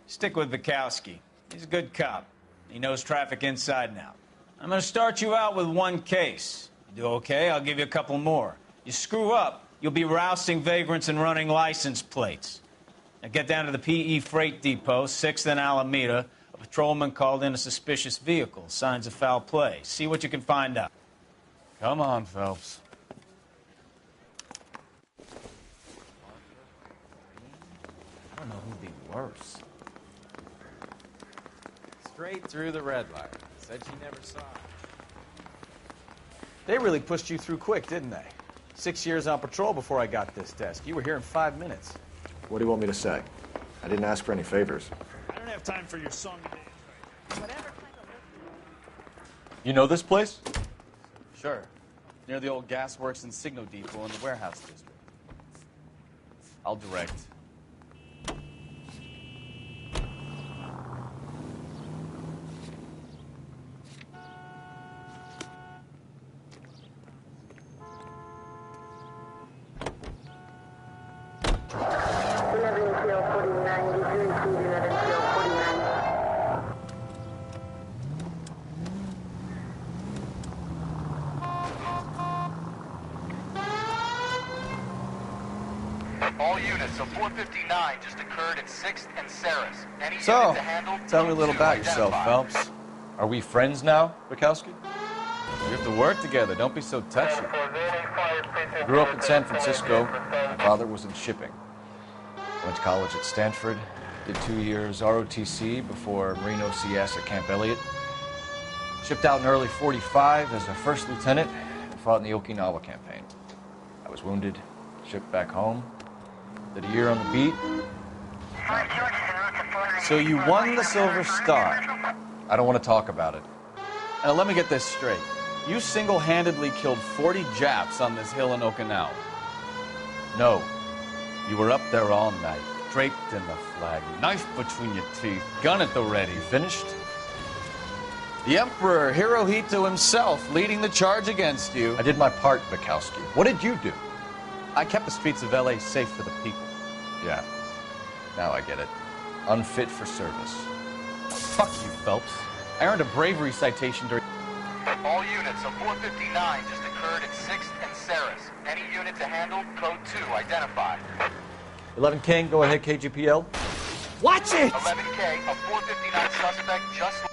Stick with Burkowski. He's a good cop. He knows traffic inside and out. I'm going to start you out with 1 case. You do okay, I'll give you a couple more. You screw up, you'll be rousting vagrants and running license plates. Now get down to the PE Freight Depot, 6th and Alameda. A patrolman called in a suspicious vehicle. Signs of foul play. See what you can find out. Come on, Phelps. I don't know who'd be worse. Straight through the red light. Said she never saw it. They really pushed you through quick, didn't they? 6 years on patrol before I got this desk. You were here in 5 minutes. What do you want me to say? I didn't ask for any favors. I don't have time for your song and dance. You know this place? Sure. Near the old gasworks and Signo Depot in the warehouse district. I'll direct. All units, so 459 just occurred at 6th and Saris. Any So, unit to handle? tell me a little to about yourself, identify. Phelps. Are we friends now, Bukowski? We have to work together. Don't be so touchy. I grew up in San Francisco. My father was in shipping. Went to college at Stanford. Did 2 years ROTC before Marine OCS at Camp Elliott. Shipped out in early 45 as a first lieutenant and fought in the Okinawa campaign. I was wounded, shipped back home. Did a year on the beat. So you won the Silver Star. I don't want to talk about it. Now let me get this straight. You single-handedly killed 40 Japs on this hill in Okinawa. No. You were up there all night, draped in the flag, knife between your teeth, gun at the ready. Finished? The Emperor Hirohito himself leading the charge against you. I did my part, Bukowski. What did you do? I kept the streets of L.A. safe for the people. Yeah. Now I get it. Unfit for service. Fuck you, Phelps. I earned a bravery citation during... All units, so 459 just occurred at 6th and Saris. Any unit to handle? Code 2, identify. 11 King, go ahead, KGPL. Watch it! 11K, a 459 suspect just...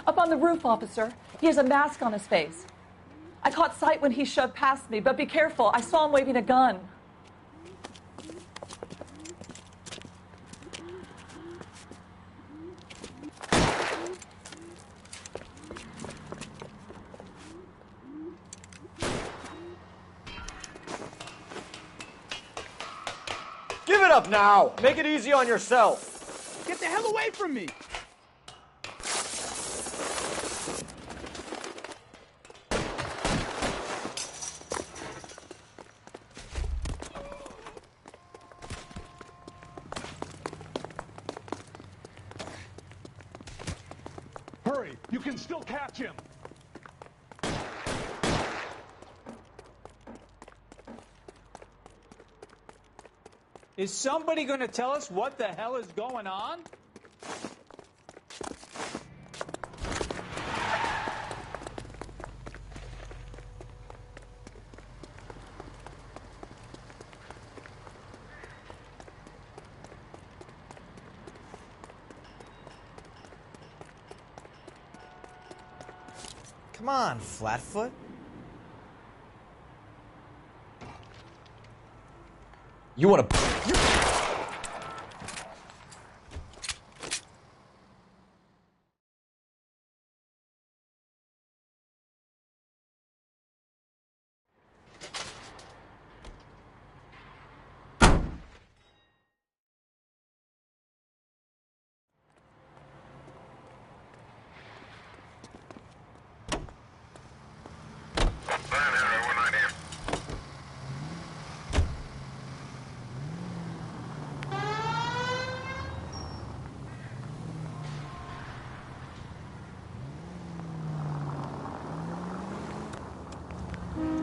Up on the roof, officer. He has a mask on his face. I caught sight when he shoved past me, but be careful. I saw him waving a gun. Shut up now! Make it easy on yourself! Get the hell away from me! Hurry! You can still catch him! Is somebody going to tell us what the hell is going on? Come on, Flatfoot. You want to...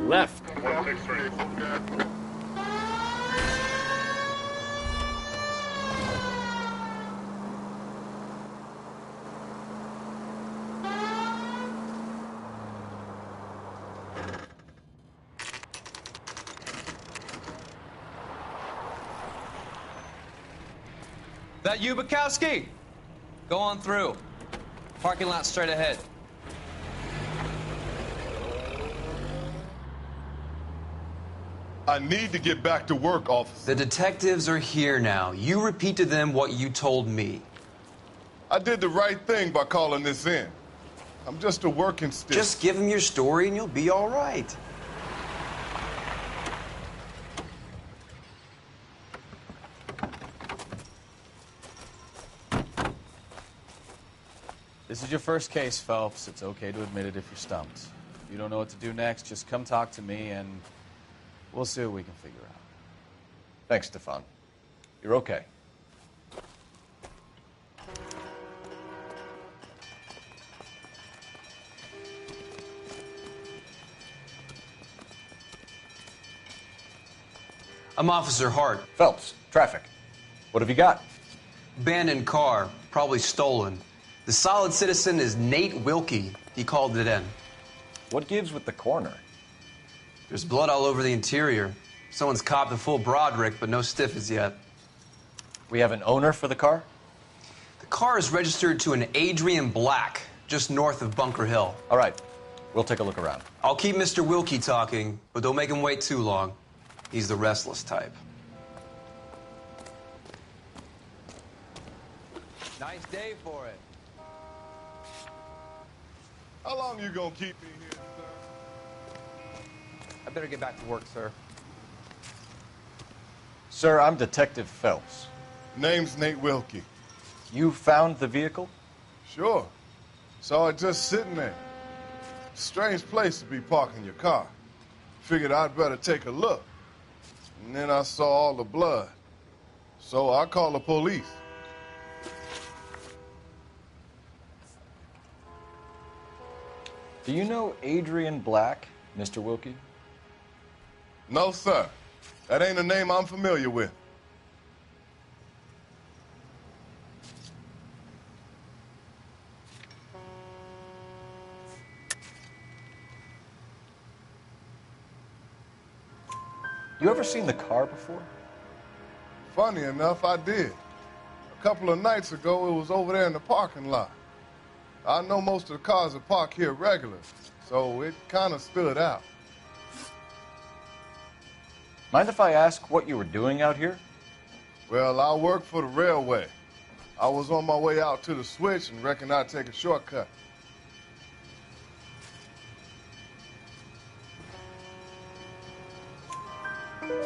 Left. That you, Bukowski? Go on through. Parking lot straight ahead. I need to get back to work, officer. The detectives are here now. You repeat to them what you told me. I did the right thing by calling this in. I'm just a working stick. Just give them your story and you'll be all right. This is your first case, Phelps. It's okay to admit it if you're stumped. If you don't know what to do next, just come talk to me and we'll see what we can figure out. Thanks, Stefan. You're okay. I'm Officer Hart. Phelps, traffic. What have you got? Abandoned car, probably stolen. The solid citizen is Nate Wilkie. He called it in. What gives with the coroner? There's blood all over the interior. Someone's copped a full Broderick, but no stiff as yet. We have an owner for the car? The car is registered to an Adrian Black, just north of Bunker Hill. All right. We'll take a look around. I'll keep Mr. Wilkie talking, but don't make him wait too long. He's the restless type. Nice day for it. How long you gonna keep me here, sir? I better get back to work, sir. Sir, I'm Detective Phelps. Name's Nate Wilkie. You found the vehicle? Sure. Saw it just sitting there. Strange place to be parking your car. Figured I'd better take a look. And then I saw all the blood. So I called the police. Do you know Adrian Black, Mr. Wilkie? No, sir. That ain't a name I'm familiar with. You ever seen the car before? Funny enough, I did. A couple of nights ago, it was over there in the parking lot. I know most of the cars are parked here regular, so it kind of stood out. Mind if I ask what you were doing out here? Well, I work for the railway. I was on my way out to the switch and reckoned I'd take a shortcut.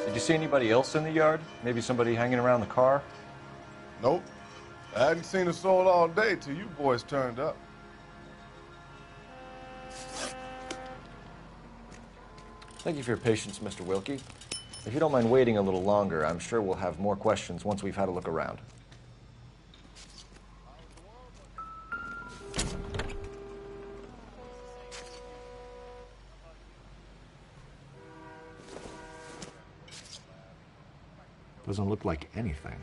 Did you see anybody else in the yard? Maybe somebody hanging around the car? Nope. I hadn't seen a soul all day till you boys turned up. Thank you for your patience, Mr. Wilkie. If you don't mind waiting a little longer, I'm sure we'll have more questions once we've had a look around. Doesn't look like anything.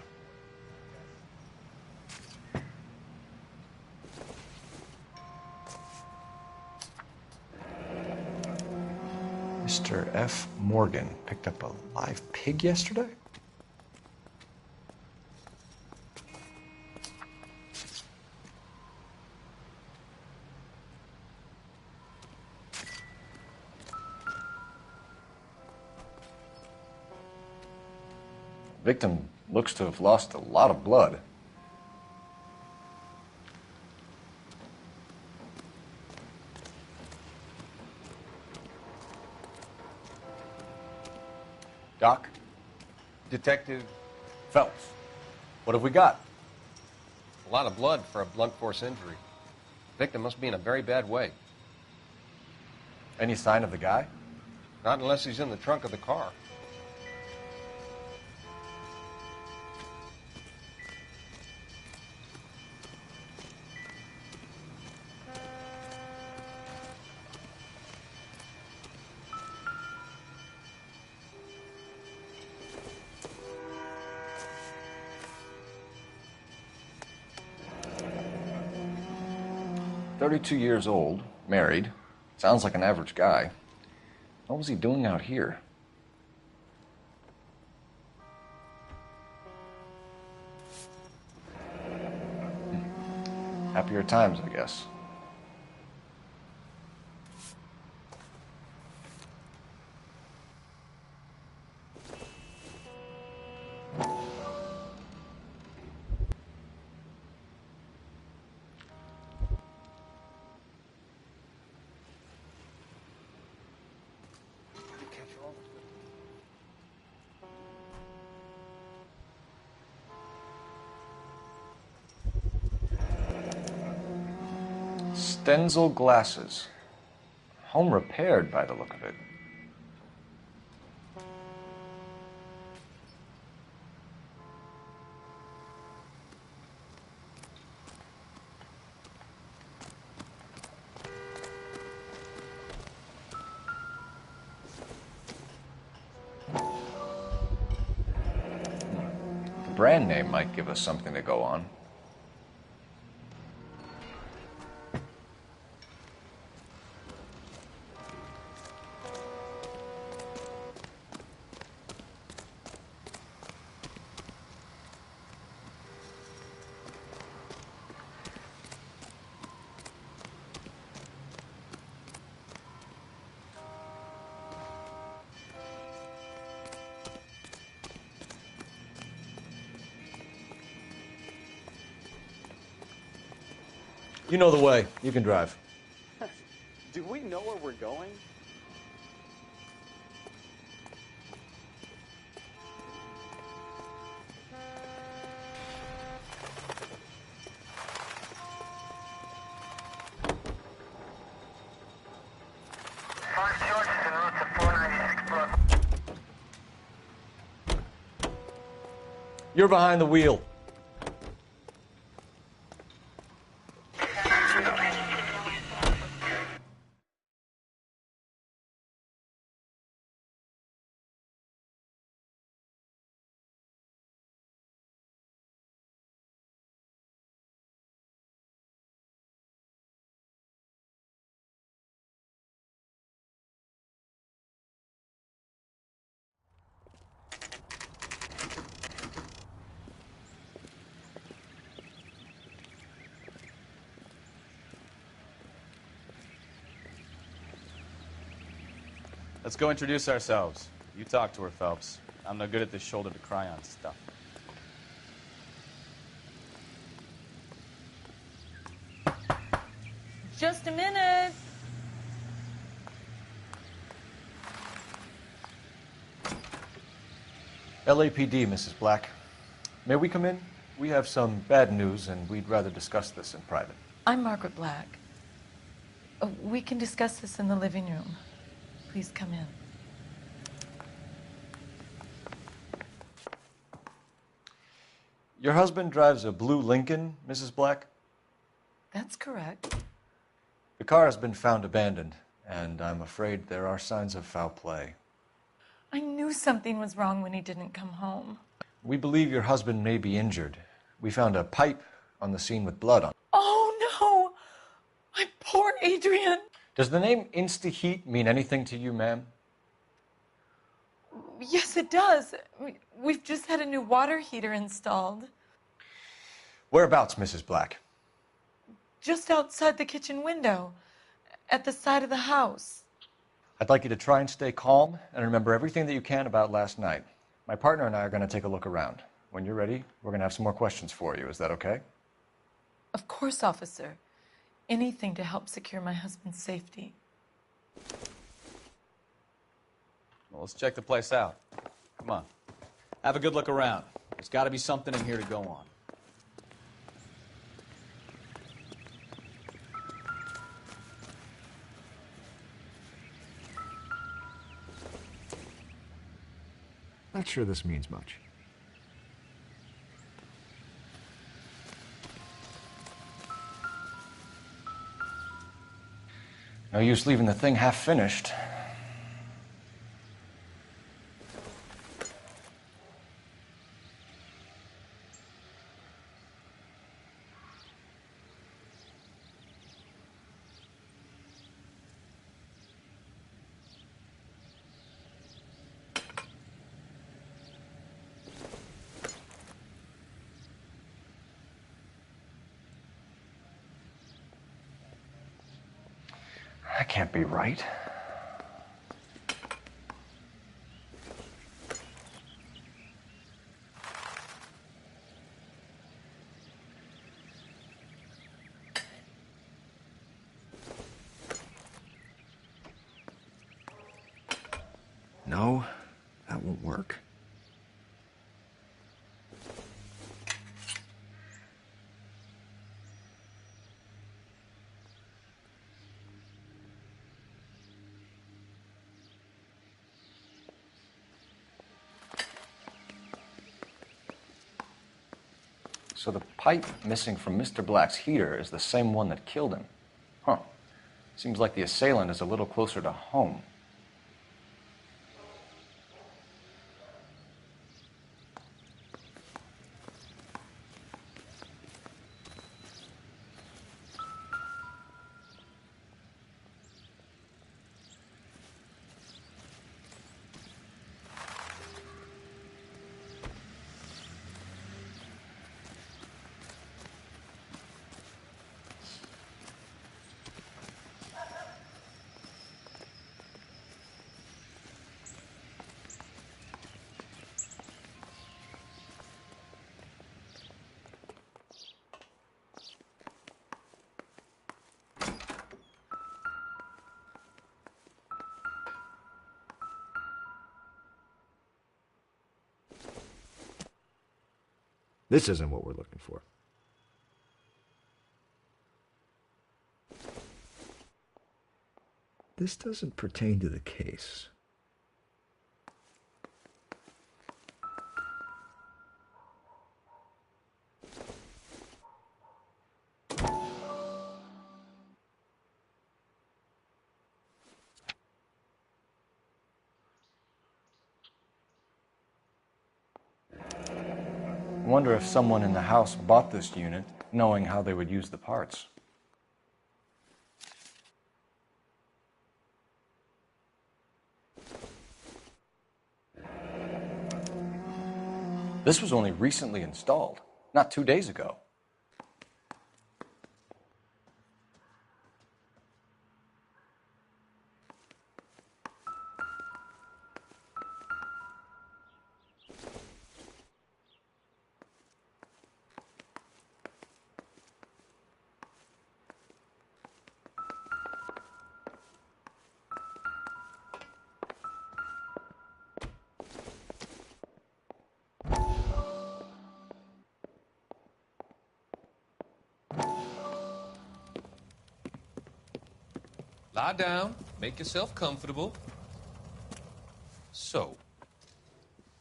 Mr. F. Morgan picked up a live pig yesterday? Victim looks to have lost a lot of blood. Doc? Detective Phelps, what have we got? a lot of blood for a blunt force injury. Victim must be in a very bad way. Any sign of the guy? Not unless he's in the trunk of the car. "32 years old, married. Sounds like an average guy. What was he doing out here?" Happier times, I guess. Stenzel glasses. Home repaired by the look of it. The brand name might give us something to go on. You know the way. You can drive. Do we know where we're going? You're behind the wheel. Let's go introduce ourselves. You talk to her, Phelps. I'm no good at this shoulder to cry on stuff. Just a minute. LAPD, Mrs. Black. May we come in? We have some bad news, and we'd rather discuss this in private. I'm Margaret Black. We can discuss this in the living room. Please come in. Your husband drives a blue Lincoln, Mrs. Black? That's correct. The car has been found abandoned, and I'm afraid there are signs of foul play. I knew something was wrong when he didn't come home. We believe your husband may be injured. We found a pipe on the scene with blood on it. Oh, no! My poor Adrian! Does the name Insta-Heat mean anything to you, ma'am? Yes, it does. We've just had a new water heater installed. Whereabouts, Mrs. Black? Just outside the kitchen window, at the side of the house. I'd like you to try and stay calm and remember everything that you can about last night. My partner and I are going to take a look around. When you're ready, we're going to have some more questions for you. Is that okay? Of course, officer. Anything to help secure my husband's safety. Well, let's check the place out. Come on. Have a good look around. There's got to be something in here to go on. Not sure this means much. No use leaving the thing half finished. That can't be right. No, that won't work. So the pipe missing from Mr. Black's heater is the same one that killed him. Huh. Seems like the assailant is a little closer to home. This isn't what we're looking for. This doesn't pertain to the case. I wonder if someone in the house bought this unit knowing how they would use the parts. This was only recently installed, not 2 days ago. Lie down, make yourself comfortable. So,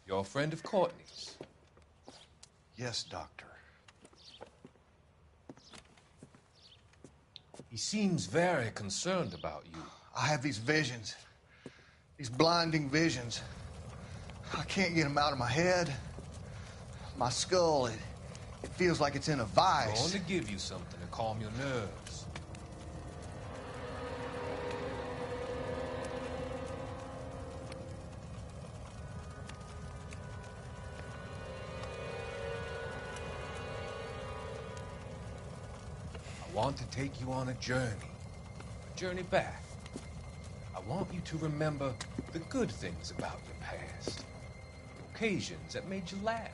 you're a friend of Courtney's? Yes, Doctor. He seems very concerned about you. I have these visions. These blinding visions. I can't get them out of my head. My skull, it feels like it's in a vice. I want to give you something to calm your nerves. I want to take you on a journey back. I want you to remember the good things about your past, the occasions that made you laugh,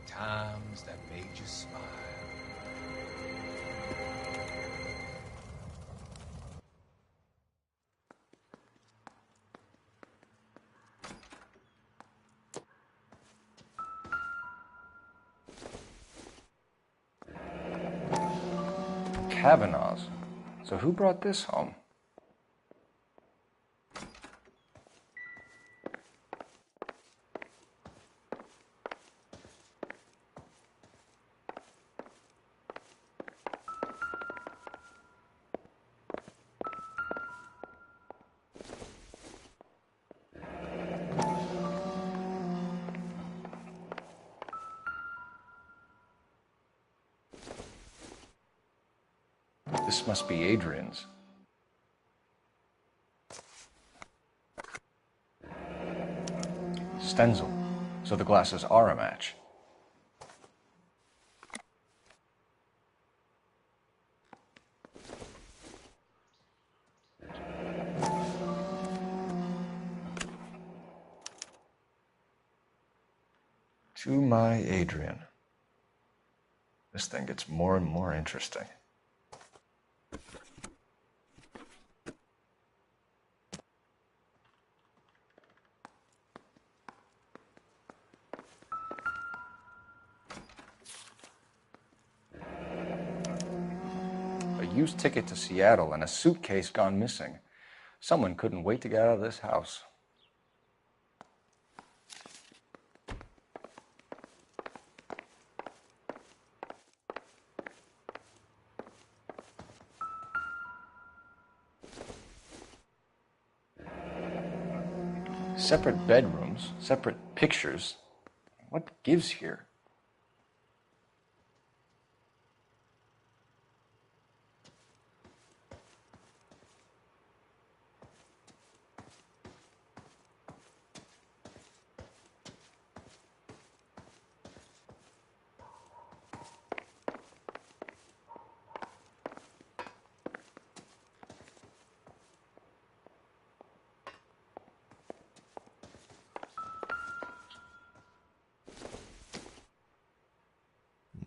the times that made you smile. Kavanaugh's. So who brought this home? This must be Adrian's. Stenzel. So the glasses are a match. To my Adrian. This thing gets more and more interesting. A used ticket to Seattle and a suitcase gone missing. Someone couldn't wait to get out of this house. Separate bedrooms, separate pictures. What gives here?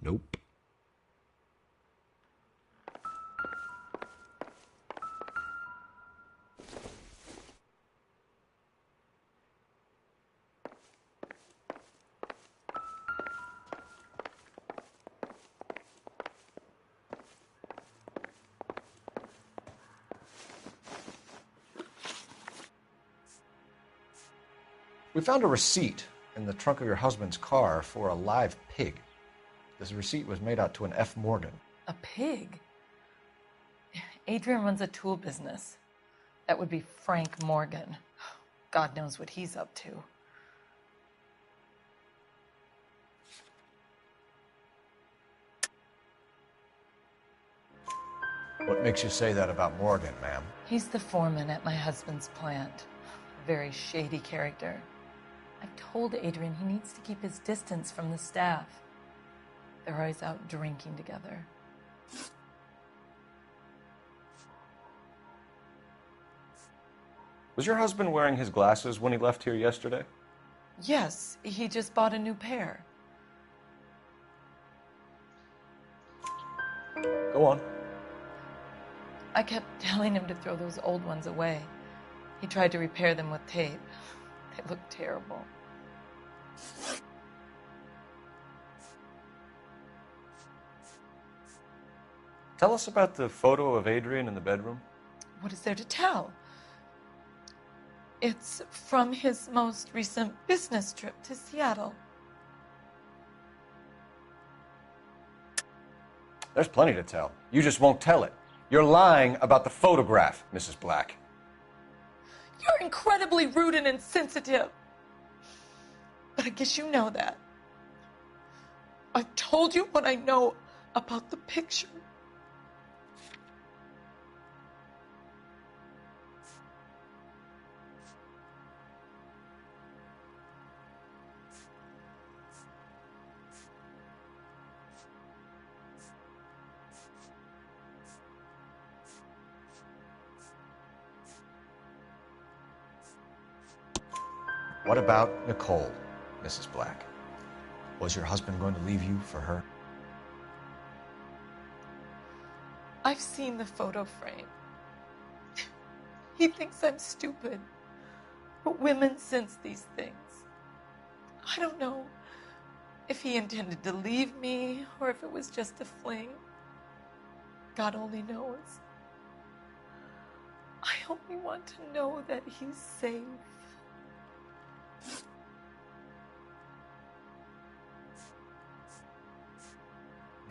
Nope. We found a receipt in the trunk of your husband's car for a live pig. This receipt was made out to an F. Morgan. A pig? Adrian runs a tool business. That would be Frank Morgan. God knows what he's up to. What makes you say that about Morgan, ma'am? He's the foreman at my husband's plant. A very shady character. I've told Adrian he needs to keep his distance from the staff. They're always out drinking together. Was your husband wearing his glasses when he left here yesterday? Yes, he just bought a new pair. Go on. I kept telling him to throw those old ones away. He tried to repair them with tape. They look terrible. Tell us about the photo of Adrian in the bedroom. What is there to tell? It's from his most recent business trip to Seattle. There's plenty to tell. You just won't tell it. You're lying about the photograph, Mrs. Black. You're incredibly rude and insensitive. But I guess you know that. I've told you what I know about the picture. What about Nicole, Mrs. Black? Was your husband going to leave you for her? I've seen the photo frame. He thinks I'm stupid. But women sense these things. I don't know if he intended to leave me or if it was just a fling. God only knows. I only want to know that he's safe.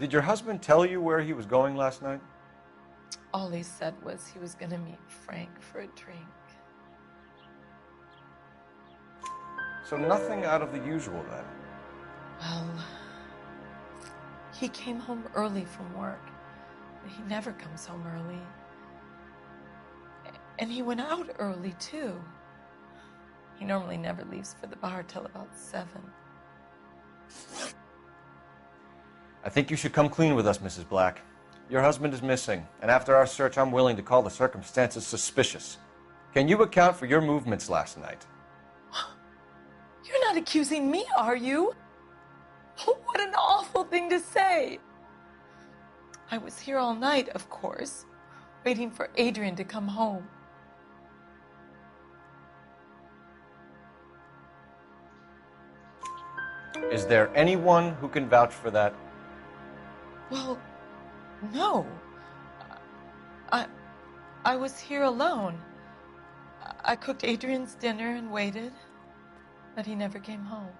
Did your husband tell you where he was going last night? All he said was he was going to meet Frank for a drink. So nothing out of the usual then? Well, he came home early from work. He never comes home early. And he went out early, too. He normally never leaves for the bar till about 7. I think you should come clean with us, Mrs. Black. Your husband is missing, and after our search, I'm willing to call the circumstances suspicious. Can you account for your movements last night? You're not accusing me, are you? What an awful thing to say. I was here all night, of course, waiting for Adrian to come home. Is there anyone who can vouch for that? Well, no. I was here alone. I cooked Adrian's dinner and waited, but he never came home.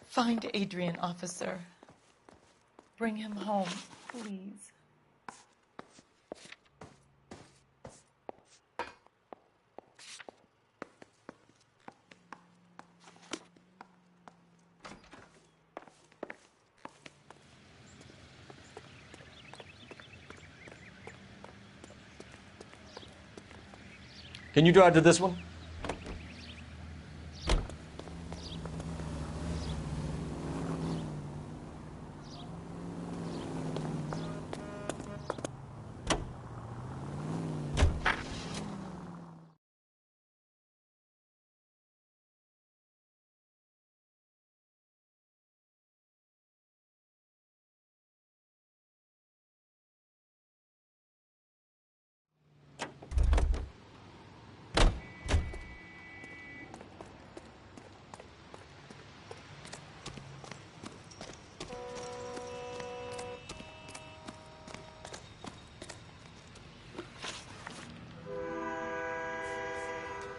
Find Adrian, officer. Bring him home, please. Can you drive to this one?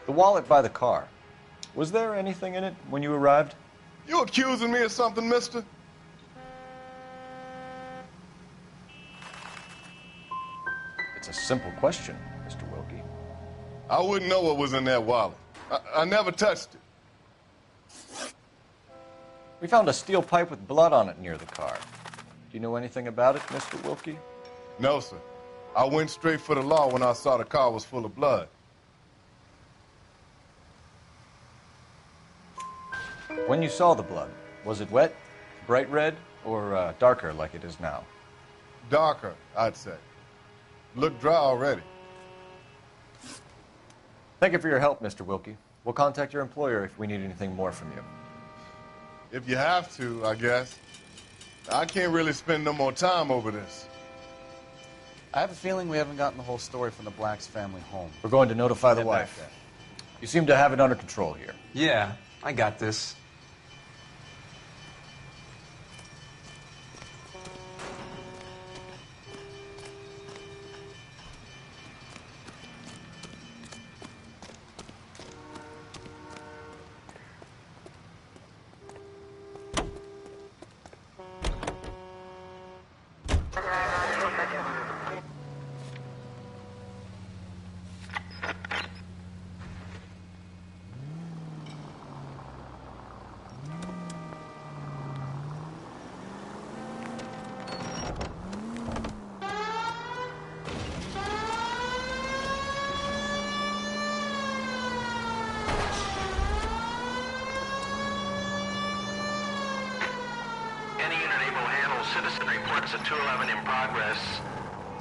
The wallet by the car. Was there anything in it when you arrived? You accusing me of something, mister? It's a simple question, Mr. Wilkie. I wouldn't know what was in that wallet. I never touched it. We found a steel pipe with blood on it near the car. Do you know anything about it, Mr. Wilkie? No, sir. I went straight for the law when I saw the car was full of blood. When you saw the blood, was it wet, bright red, or darker like it is now? Darker, I'd say. Looked dry already. Thank you for your help, Mr. Wilkie. We'll contact your employer if we need anything more from you. If you have to, I guess. I can't really spend no more time over this. I have a feeling we haven't gotten the whole story from the Black's family home. We're going to notify the wife. You seem to have it under control here. Yeah, I got this. Citizen reports a 211 in progress.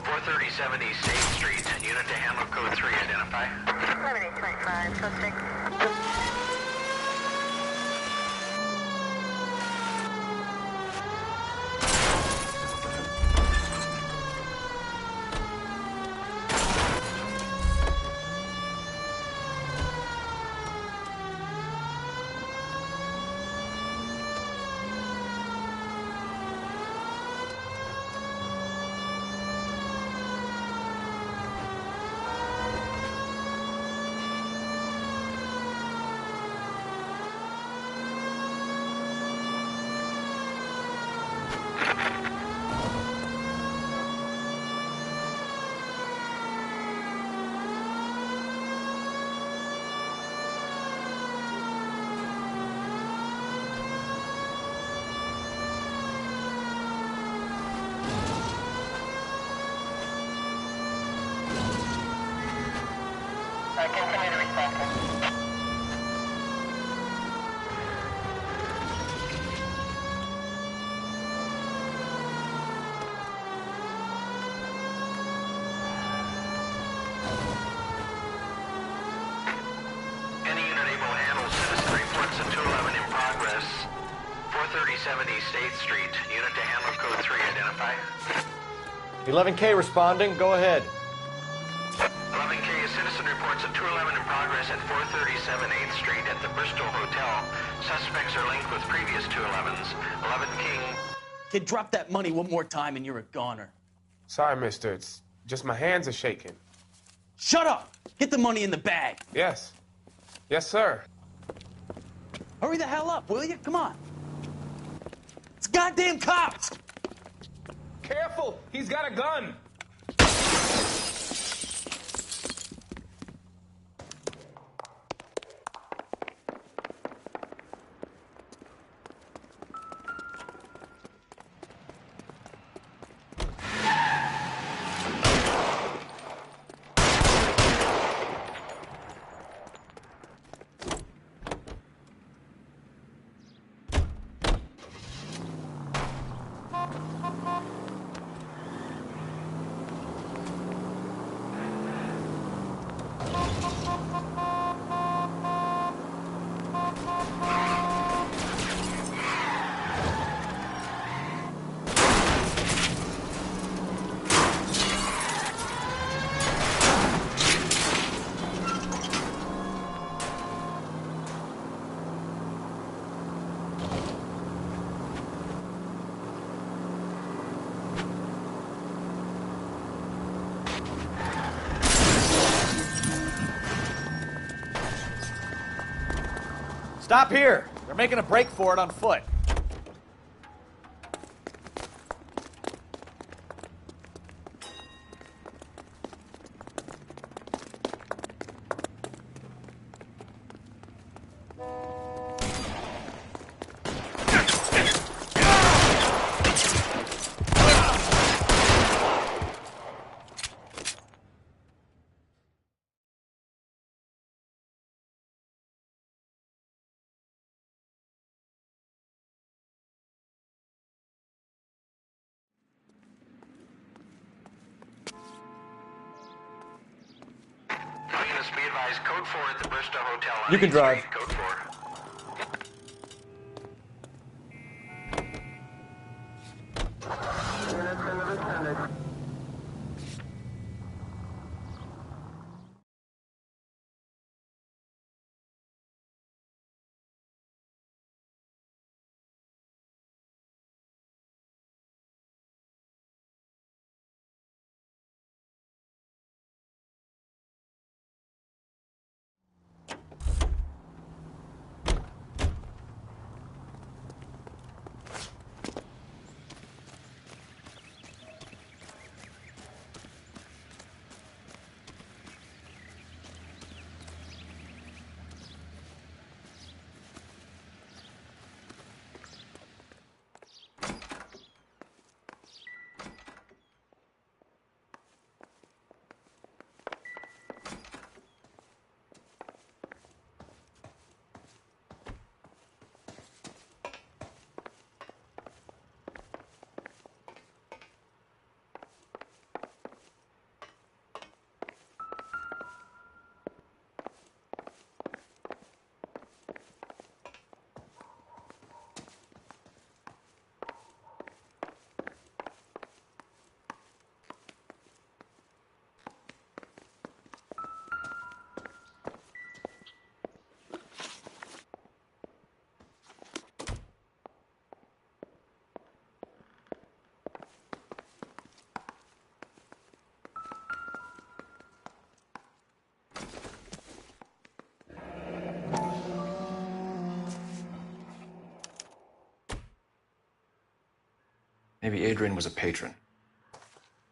43070 State Street. Unit to handle code 3. Identify. 7825, code 6. Continue to respond. Any unit able to handle citizen reports a 211 in progress. 43070 State Street. Unit to handle code 3. Identify. 11K responding. Go ahead. 11K, a citizen reports a 211 in progress at 437 8th Street at the Bristol Hotel. Suspects are linked with previous 211s. 11 King. Kid, drop that money one more time and you're a goner. Sorry, mister. It's just my hands are shaking. Shut up! Get the money in the bag. Yes. Yes, sir. Hurry the hell up, will you? Come on. It's goddamn cops! Careful! He's got a gun! Stop here. They're making a break for it on foot. Venus, be advised, code 4 at the Bristow Hotel. You can drive. Code 4. Maybe Adrian was a patron.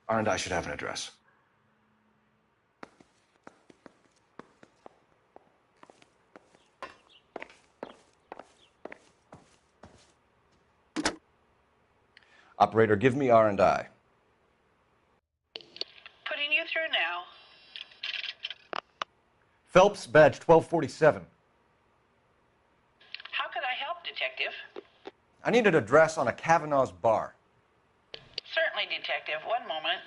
R&I should have an address. Operator, give me R&I. Putting you through now. Phelps, badge 1247. How could I help, Detective? I need an address on a Kavanaugh's bar. Certainly, Detective. One moment.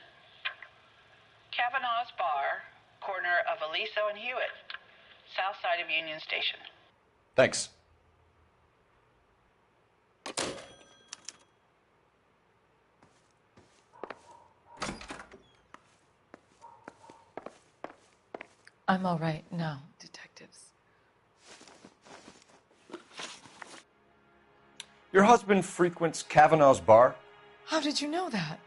Kavanaugh's Bar, corner of Aliso and Hewitt, south side of Union Station. Thanks. I'm all right now, detectives. Your husband frequents Kavanaugh's bar? How did you know that?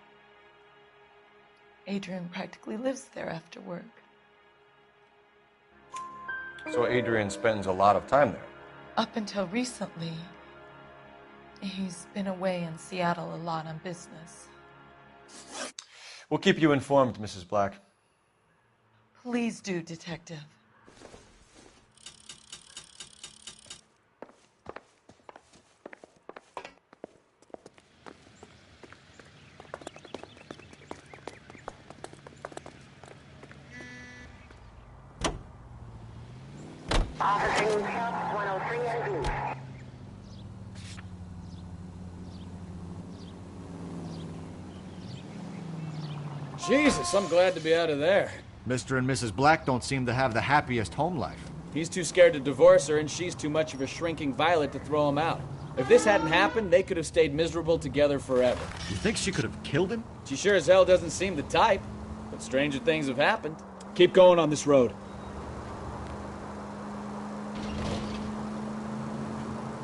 Adrian practically lives there after work. So Adrian spends a lot of time there. Up until recently, he's been away in Seattle a lot on business. We'll keep you informed, Mrs. Black. Please do, Detective. Officer 103 at East. Jesus, I'm glad to be out of there. Mr. and Mrs. Black don't seem to have the happiest home life. He's too scared to divorce her, and she's too much of a shrinking violet to throw him out. If this hadn't happened, they could have stayed miserable together forever. You think she could have killed him? She sure as hell doesn't seem the type, but stranger things have happened. Keep going on this road.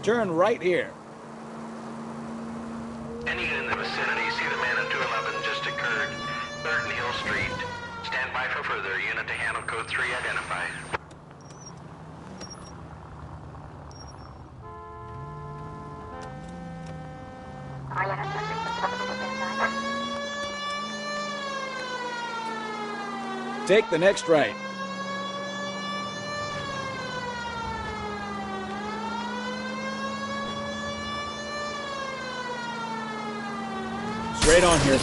Turn right here. Any unit in the vicinity, see the man on 211 just occurred. 3rd and Hill Street. Stand by for further. Unit to handle code 3 identified. take the next right. Straight on here.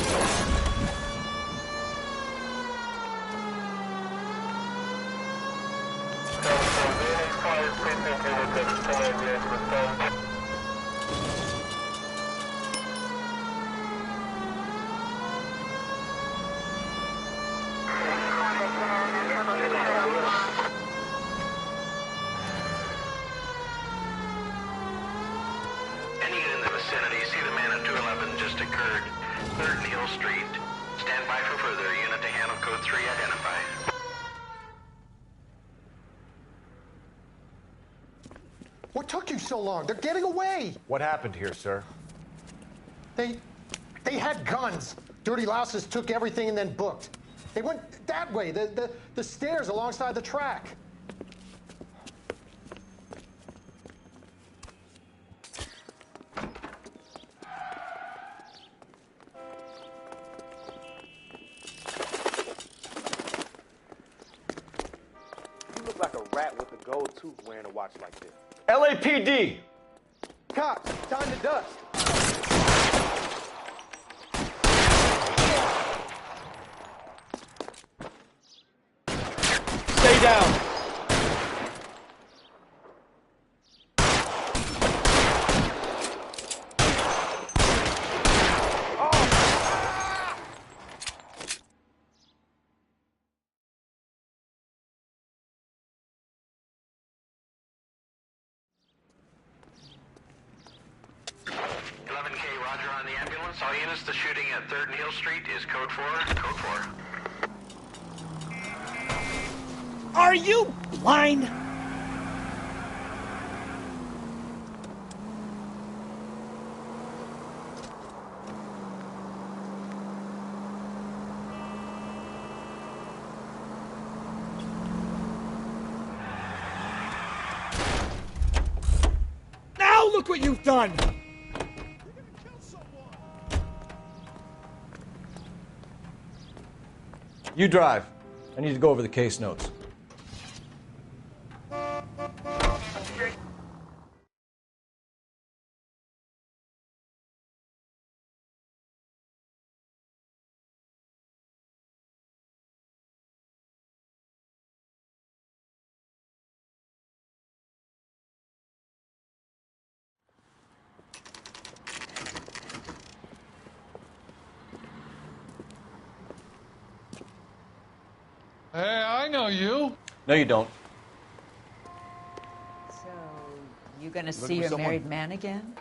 Any unit in the vicinity, see the man at 211 just occurred. 3rd and Hill Street. Stand by for further. Unit to handle code 3 identified. What took you so long? They're getting away. What happened here, sir? They had guns. Dirty louses took everything and then booked. They went that way, the stairs alongside the track. You look like a rat with a gold tooth wearing a watch like this. LAPD! Cops, time to dust. Stay down. Roger on the ambulance. All units, the shooting at 3rd and Hill Street is code 4. Code 4. Are you blind? Now look what you've done! You drive. I need to go over the case notes. Hey, I know you. No, you don't. So, you gonna see your married man again?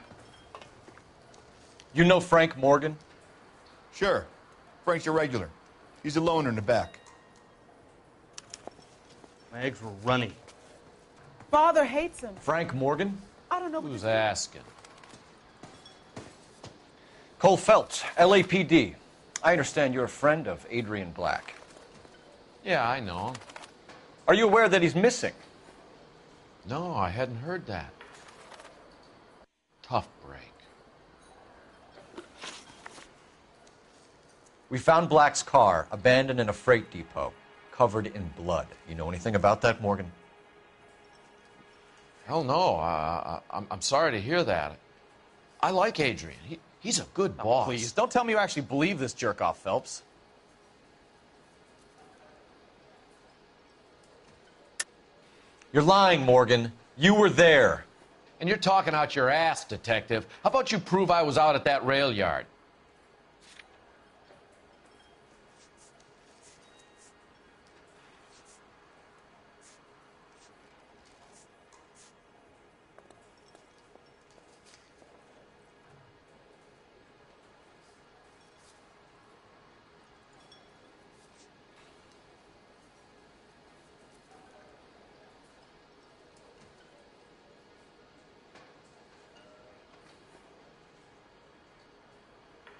You know Frank Morgan? Sure. Frank's your regular. He's a loner in the back. My eggs were runny. Father hates him. Frank Morgan? I don't know what Who's to say. asking? Cole Phelps, LAPD. I understand you're a friend of Adrian Black. Yeah, I know him. Are you aware that he's missing? No, I hadn't heard that. Tough break. We found Black's car abandoned in a freight depot, covered in blood. You know anything about that, Morgan? Hell no. I'm sorry to hear that. I like Adrian. He's a good boss. Please, don't tell me you actually believe this jerk-off, Phelps. You're lying, Morgan. You were there. And you're talking out your ass, detective. How about you prove I was out at that rail yard?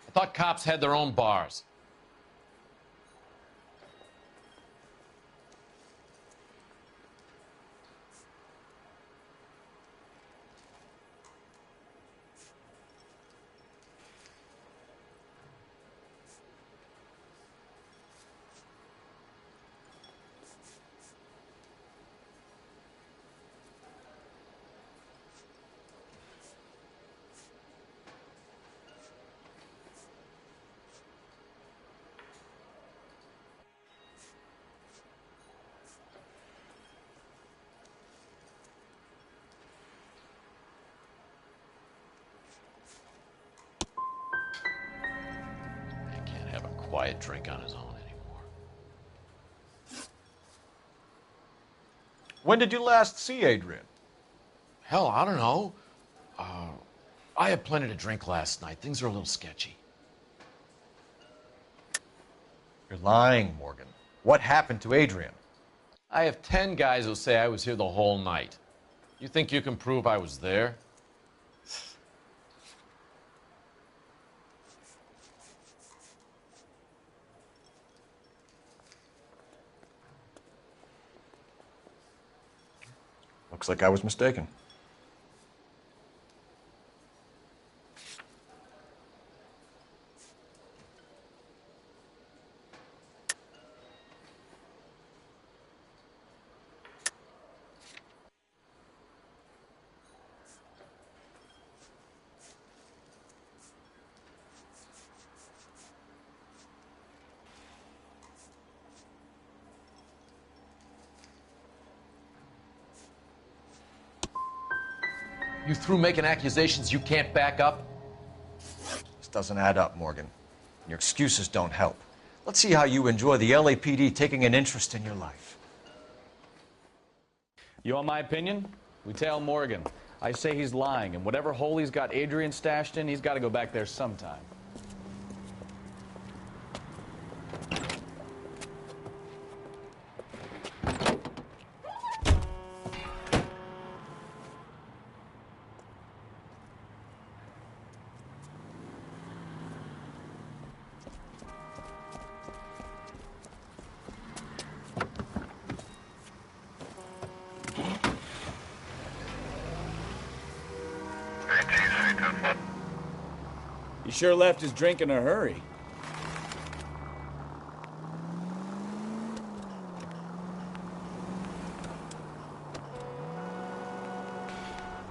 I thought cops had their own bars. buy a drink on his own anymore. When did you last see Adrian? Hell, I don't know. I had plenty to drink last night. Things are a little sketchy. You're lying, Morgan. What happened to Adrian? I have 10 guys who say I was here the whole night. You think you can prove I was there? Looks like I was mistaken. You through making accusations you can't back up? This doesn't add up, Morgan. Your excuses don't help. Let's see how you enjoy the LAPD taking an interest in your life. You want my opinion? We tail Morgan. I say he's lying, and whatever hole he's got Adrian stashed in, he's got to go back there sometime. He sure left his drink in a hurry.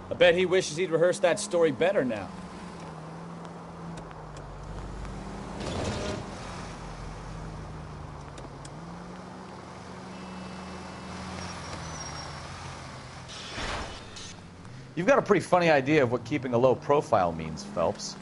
I bet he wishes he'd rehearsed that story better now. You've got a pretty funny idea of what keeping a low profile means, Phelps.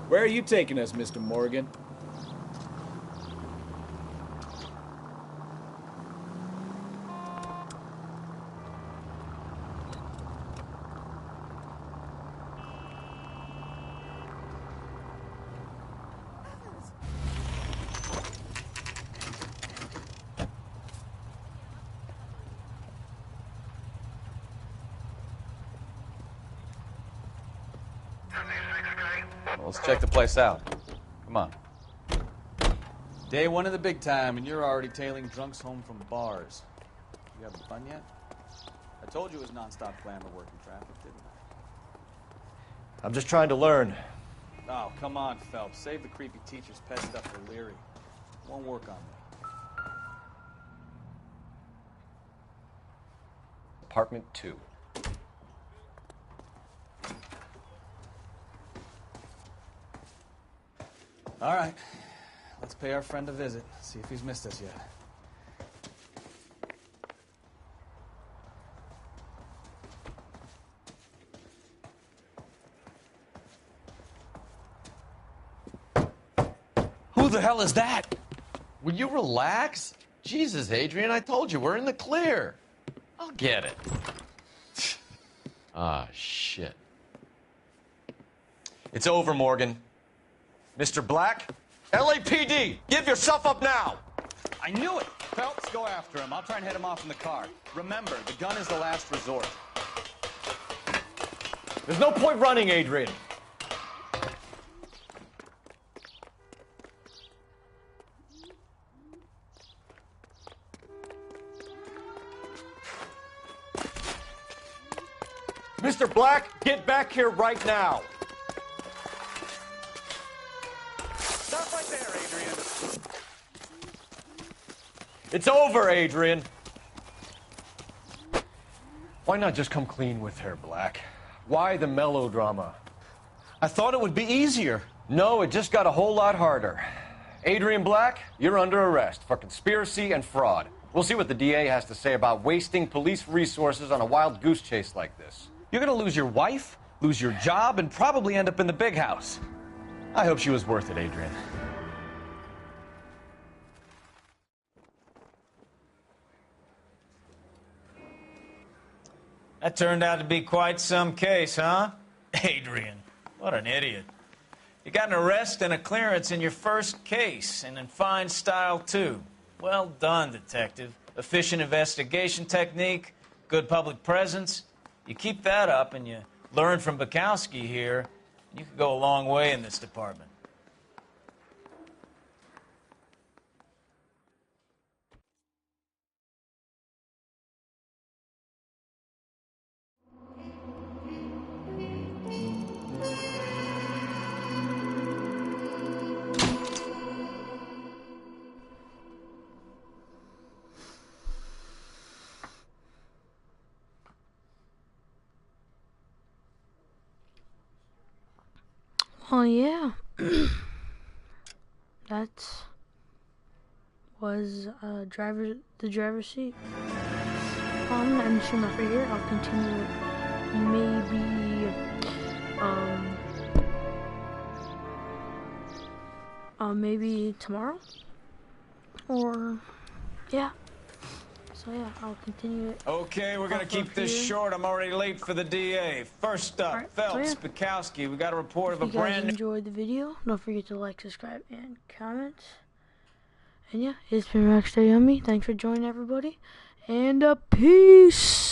Where are you taking us, Mr. Morgan? Well, let's check the place out. Come on. Day one of the big time, and you're already tailing drunks home from bars. You having fun yet? I told you it was nonstop glamour working traffic, didn't I? I'm just trying to learn. Oh, come on, Phelps. Save the creepy teacher's pet stuff for Leary. It won't work on me. Apartment 2. All right. Let's pay our friend a visit. See if he's missed us yet. Who the hell is that? Will you relax? Jesus, Adrian, I told you, we're in the clear. I'll get it. Ah, shit. It's over, Morgan. Mr. Black, LAPD, give yourself up now! I knew it! Phelps, go after him. I'll try and head him off in the car. Remember, the gun is the last resort. There's no point running, Adrian. Mr. Black, get back here right now. Stop right there, Adrian. It's over, Adrian. Why not just come clean with her, Black? Why the melodrama? I thought it would be easier. No, it just got a whole lot harder. Adrian Black, you're under arrest for conspiracy and fraud. We'll see what the DA has to say about wasting police resources on a wild goose chase like this. You're gonna lose your wife, lose your job, and probably end up in the big house. I hope she was worth it, Adrian. That turned out to be quite some case, huh? Adrian, what an idiot. You got an arrest and a clearance in your first case, and in fine style, too. Well done, detective. Efficient investigation technique, good public presence. You keep that up and you learn from Bukowski here, you could go a long way in this department. Oh yeah, that was the driver's seat. I'm gonna end the stream right here. I'll continue maybe tomorrow, or yeah. So yeah, I'll continue it. Okay, we're gonna keep this short. I'm already late for the DA. First up, Right, Phelps, so Bukowski. We got a report of a If you guys brand new... enjoyed the video, don't forget to like, subscribe, and comment. And yeah, it's been Rockstar Yummy. Thanks for joining, everybody. And peace.